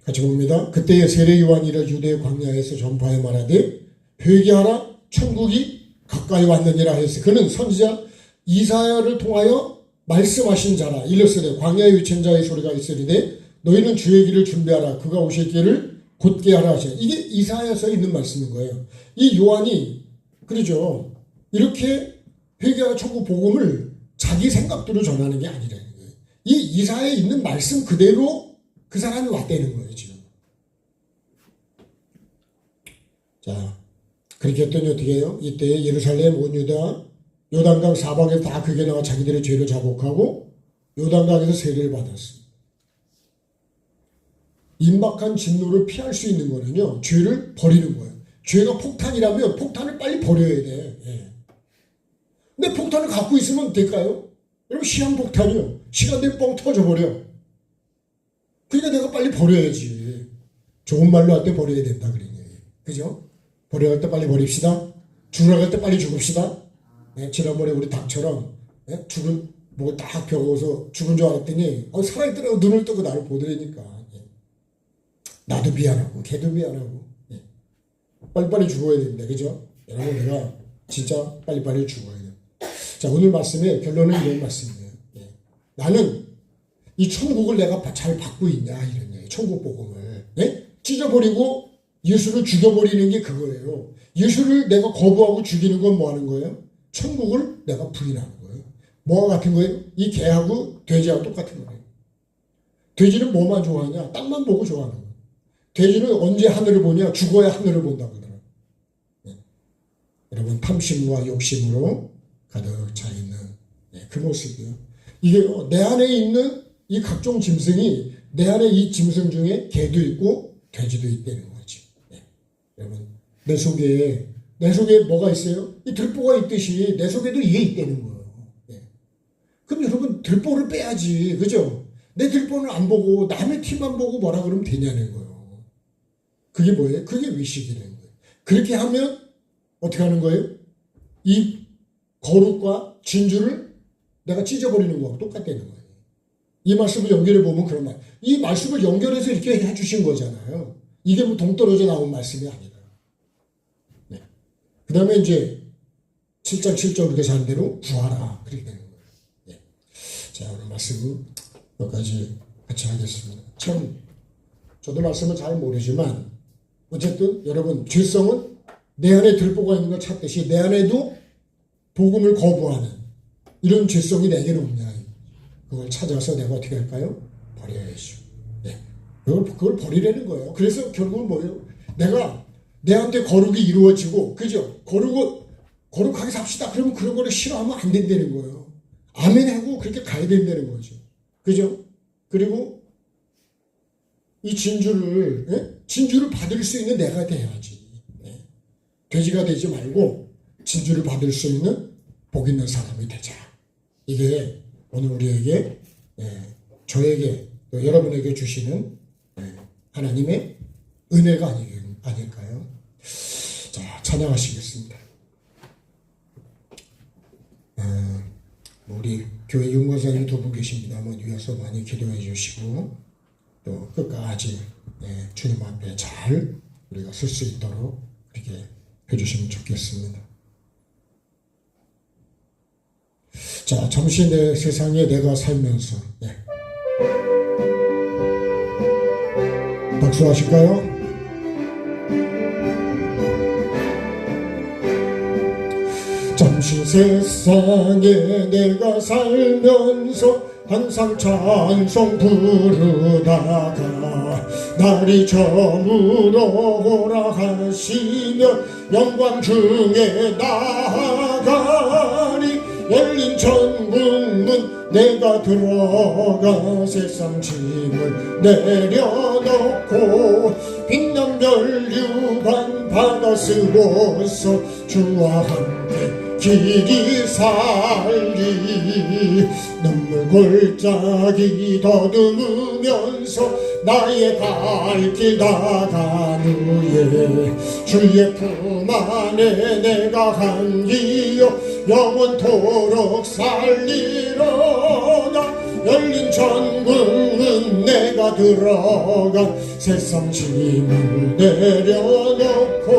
A: 같이 봅니다. 그때에 세례 요한이라 유대 광야에서 전파해 말하되 회개하라 천국이 가까이 왔느니라 했으니 그는 선지자 이사야를 통하여 말씀하신 자라. 일렀으되 광야에 위친 자의 소리가 있으리되 너희는 주의 길을 준비하라. 그가 오실 길을 곧게 하라 하시니 이게 이사야서에 있는 말씀인 거예요. 이 요한이 그러죠. 이렇게 회개하라 천국 복음을 자기 생각대로 전하는 게 아니라는 거예요. 이 이사야에 있는 말씀 그대로 그 사람이 왔다는 거예요. 지금. 자, 그렇게 했더니 어떻게 해요? 이때 예루살렘 온 유다 요단강 사방에 다 그게 나와 자기들의 죄를 자복하고 요단강에서 세례를 받았습니다. 임박한 진노를 피할 수 있는 거는요, 죄를 버리는 거예요. 죄가 폭탄이라면 폭탄을 빨리 버려야 돼. 예. 근데 폭탄을 갖고 있으면 될까요? 여러분, 시한폭탄이요. 시간 되면 뻥 터져버려. 그러니까 내가 빨리 버려야지. 좋은 말로 할 때 버려야 된다 그러니. 그죠? 버려야 할 때 빨리 버립시다. 죽으러 갈 때 빨리 죽읍시다. 네, 지난번에 우리 닭처럼 네, 죽은 뭐 딱 벼고서 죽은 줄 알았더니 살아있더라고. 눈을 뜨고 나를 보더라니까. 네. 나도 미안하고 걔도 미안하고 네. 빨리빨리 죽어야 됩니다. 그죠? 여러분 내가 진짜 빨리빨리 죽어야 돼요. 자, 오늘 말씀의 결론은 이런 말씀이에요. 네. 나는 이 천국을 내가 잘 받고 있냐 이런 얘기. 천국 복음을 네? 찢어버리고 예수를 죽여버리는 게 그거예요. 예수를 내가 거부하고 죽이는 건 뭐 하는 거예요? 천국을 내가 부인하는 거예요. 뭐가 같은 거예요? 이 개하고 돼지하고 똑같은 거예요. 돼지는 뭐만 좋아하냐? 땅만 보고 좋아하는 거예요. 돼지는 언제 하늘을 보냐? 죽어야 하늘을 본다고 그러더라고요. 네. 여러분 탐심과 욕심으로 가득 차 있는 네, 그 모습이요. 이게 내 안에 있는 이 각종 짐승이 내 안에 이 짐승 중에 개도 있고 돼지도 있다는 거지. 네. 여러분 내 속에 뭐가 있어요? 이 들보가 있듯이 내 속에도 이게 있다는 거예요. 네. 그럼 여러분 들보를 빼야지, 그죠? 내 들보는 안 보고 남의 티만 보고 뭐라 그러면 되냐는 거예요. 그게 뭐예요? 그게 위식이라는 거예요. 그렇게 하면 어떻게 하는 거예요? 이 거룩과 진주를 내가 찢어버리는 거하고 똑같다는 거예요. 이 말씀을 연결해 보면 그런 말. 이 말씀을 연결해서 이렇게 해주신 거잖아요. 이게 뭐 동떨어져 나온 말씀이 아니라. 네. 그 다음에 이제 7장 7절 그렇게 산 대로 구하라. 그렇게 되는 거예요. 네. 자, 오늘 말씀 몇 가지 같이 하겠습니다. 참, 저도 말씀을 잘 모르지만, 어쨌든 여러분, 죄성은 내 안에 들보가 있는 걸 찾듯이 내 안에도 복음을 거부하는 이런 죄성이 내게는 없냐. 그걸 찾아서 내가 어떻게 할까요? 버려야죠. 네. 그걸 버리라는 거예요. 그래서 결국은 뭐예요? 내가 내한테 거룩이 이루어지고, 그죠? 거룩하게 삽시다. 그러면 그런 거를 싫어하면 안 된다는 거예요. 아멘 하고 그렇게 가야 된다는 거죠. 그죠? 그리고 이 진주를 받을 수 있는 내가 돼야지. 네. 돼지가 되지 말고 진주를 받을 수 있는 복 있는 사람이 되자. 이게 오늘 우리에게, 저에게, 또 여러분에게 주시는 하나님의 은혜가 아닐까요? 자, 찬양하시겠습니다. 우리 교회 윤권사님 두 분 계십니다만 위에서 많이 기도해 주시고 또 끝까지 주님 앞에 잘 우리가 쓸 수 있도록 이렇게 해주시면 좋겠습니다. 자, 잠시 내 세상에 내가 살면서 박수 하실까요? 잠시 세상에 내가 살면서 항상 찬송 부르다가 날이 저물어 오라 하시면 영광 중에 나아가리. 열린 천국문 내가 들어가 세상 짐을 내려놓고 빛난 면류관 받아 쓰고서 주와 함께 길이 살리. 눈물 골짜기 더듬으면서 나의 갈 길 나간 후에 주의 품 안에 내가 한기요 영원토록 살리로다. 열린 천국은 내가 들어가 세상 짐을 내려놓고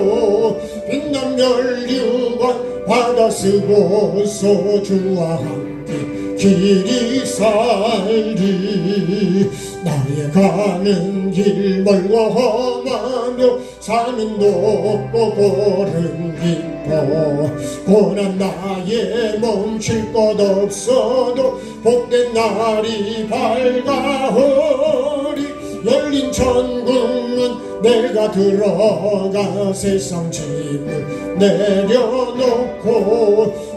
A: 빛난 면류관 받아 쓰고서 주와 함께 길이 살리. 나의 가는 길 멀고 험하며 산은 높고 골은 깊어 고난 나의 멈출 것 없어도 복된 날이 밝아오리. 열린 천국은 내가 들어가 세상 짐을 내려놓고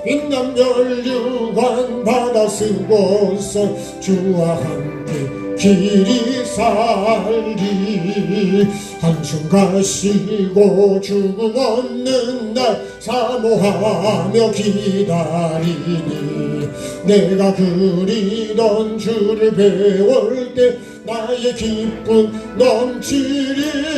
A: 빛난 면류관 받아 쓰고서 주와 함께 길이 살리. 한숨 가시고 죽음 없는 날 사모하며 기다리니 내가 그리던 주를 배울 때 나의 기쁨 넘치리라.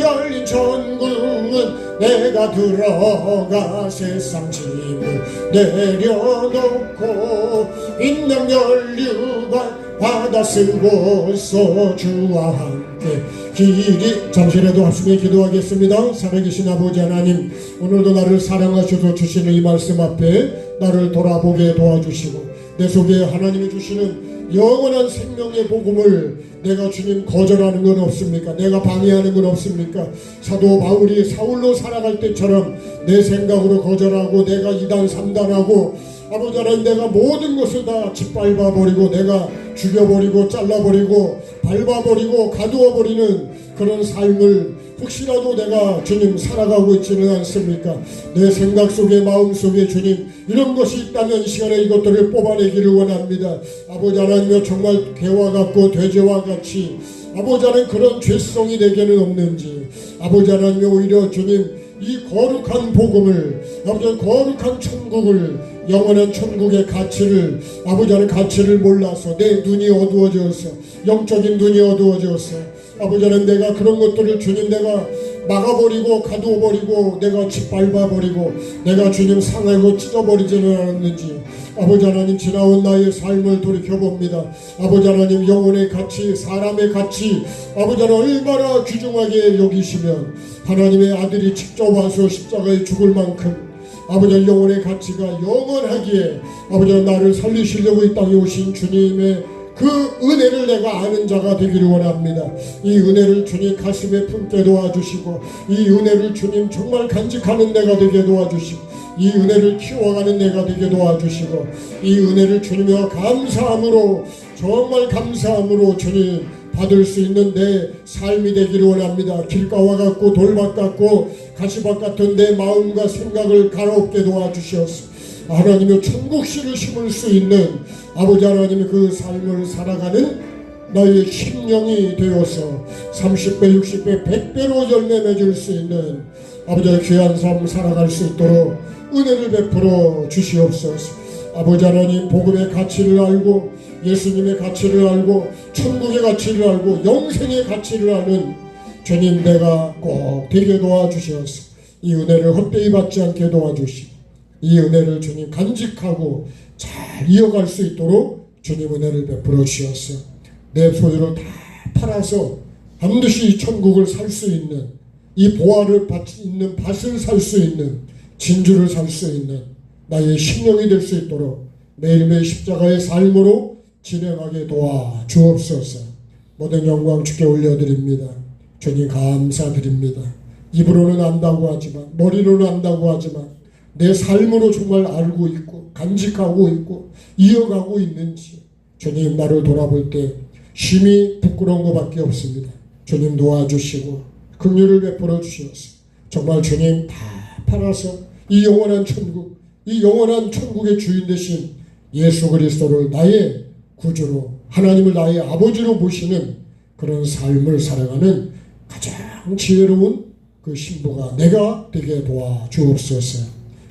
A: 열린 천국은 내가 들어가 세상 짐을 내려놓고 빛난 면류관 받아 쓰고서 주와 함께 길이. 잠시라도 합심해 기도하겠습니다. 살아계신 아버지 하나님, 오늘도 나를 사랑하셔서 주시는 이 말씀 앞에 나를 돌아보게 도와주시고 내 속에 하나님이 주시는 영원한 생명의 복음을 내가 주님 거절하는 건 없습니까? 내가 방해하는 건 없습니까? 사도 바울이 사울로 살아갈 때처럼 내 생각으로 거절하고 내가 2단 3단하고 아버지 하나님 내가 모든 것을 다 짓밟아버리고 내가 죽여버리고 잘라버리고 밟아버리고 가두어버리는 그런 삶을 혹시라도 내가 주님 살아가고 있지는 않습니까? 내 생각 속에 마음 속에 주님 이런 것이 있다면 이 시간에 이것들을 뽑아내기를 원합니다. 아버지 하나님 정말 개와 같고 돼지와 같이 아버지 하나님 그런 죄성이 내게는 없는지 아버지 하나님 오히려 주님 이 거룩한 복음을 아버지 거룩한 천국을 영원한 천국의 가치를 아버지 하나님 가치를 몰라서 내 눈이 어두워져서 영적인 눈이 어두워져서 아버지 하나님 내가 그런 것들을 주님 내가 막아버리고 가두어버리고 내가 짓밟아버리고 내가 주님 상하고 찢어버리지는 않았는지 아버지 하나님 지나온 나의 삶을 돌이켜봅니다. 아버지 하나님 영혼의 가치 사람의 가치 아버지 하나님 얼마나 귀중하게 여기시면 하나님의 아들이 직접 와서 십자가에 죽을 만큼 아버지 영혼의 가치가 영원하기에 아버지 나를 살리시려고 이 땅에 오신 주님의 그 은혜를 내가 아는 자가 되기를 원합니다. 이 은혜를 주님 가슴에 품게 도와주시고 이 은혜를 주님 정말 간직하는 내가 되게 도와주시고 이 은혜를 키워가는 내가 되게 도와주시고 이 은혜를 주님과 감사함으로 정말 감사함으로 주님 받을 수 있는 내 삶이 되기를 원합니다. 길가와 같고 돌밭 같고 가시밭 같은 내 마음과 생각을 가롭게 도와주시옵소서. 하나님의 천국씨를 심을 수 있는 아버지 하나님의 그 삶을 살아가는 나의 심령이 되어서 30배, 60배, 100배로 열매 맺을 수 있는 아버지의 귀한 삶을 살아갈 수 있도록 은혜를 베풀어 주시옵소서. 아버지 하나님 복음의 가치를 알고 예수님의 가치를 알고 천국의 가치를 알고 영생의 가치를 아는 주님 내가 꼭 되게 도와주시옵소서. 이 은혜를 헛되이 받지 않게 도와주시고 이 은혜를 주님 간직하고 잘 이어갈 수 있도록 주님 은혜를 베풀어 주시옵소서. 내 소유를 다 팔아서 반드시 이 천국을 살 수 있는 이 보화를 있는 밭을 살 수 있는 진주를 살 수 있는 나의 심령이 될 수 있도록 매일매일 십자가의 삶으로 진행하게 도와 주옵소서. 모든 영광 주께 올려드립니다. 주님 감사드립니다. 입으로는 안다고 하지만 머리로는 안다고 하지만 내 삶으로 정말 알고 있고 간직하고 있고 이어가고 있는지 주님 나를 돌아볼 때 심히 부끄러운 것밖에 없습니다. 주님 도와주시고 긍휼을 베풀어 주시옵소서. 정말 주님 다 팔아서 이 영원한 천국, 이 영원한 천국의 주인 되신 예수 그리스도를 나의 구주로 하나님을 나의 아버지로 보시는 그런 삶을 살아가는 가장 지혜로운 그 신부가 내가 되게 도와주옵소서.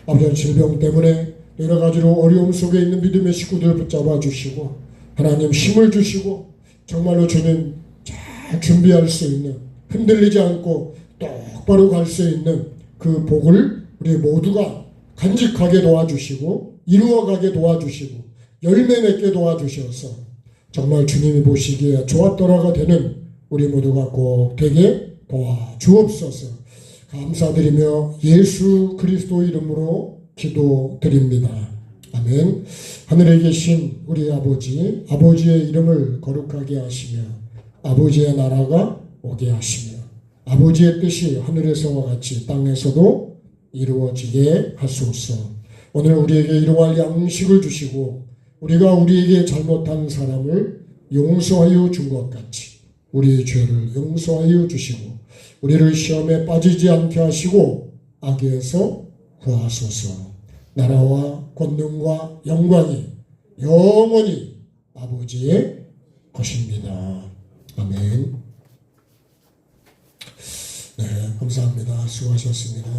A: 아버지 질병 때문에 여러 가지로 어려움 속에 있는 믿음의 식구들 붙잡아 주시고 하나님 힘을 주시고 정말로 주님 잘 준비할 수 있는 흔들리지 않고 똑바로 갈 수 있는 그 복을 우리 모두가 간직하게 도와주시고 이루어가게 도와주시고 열매 맺게 도와주셔서 정말 주님이 보시기에 좋았더라가 되는 우리 모두가 꼭 되게 도와주옵소서. 감사드리며 예수 그리스도 이름으로 기도드립니다. 아멘. 하늘에 계신 우리 아버지, 아버지의 이름을 거룩하게 하시며 아버지의 나라가 오게 하시며 아버지의 뜻이 하늘에서와 같이 땅에서도 이루어지게 하소서. 오늘 우리에게 일용할 양식을 주시고 우리가 우리에게 잘못한 사람을 용서하여 준 것 같이 우리의 죄를 용서하여 주시고 우리를 시험에 빠지지 않게 하시고 악에서 구하소서. 나라와 권능과 영광이 영원히 아버지의 것입니다. 아멘. 네, 감사합니다. 수고하셨습니다.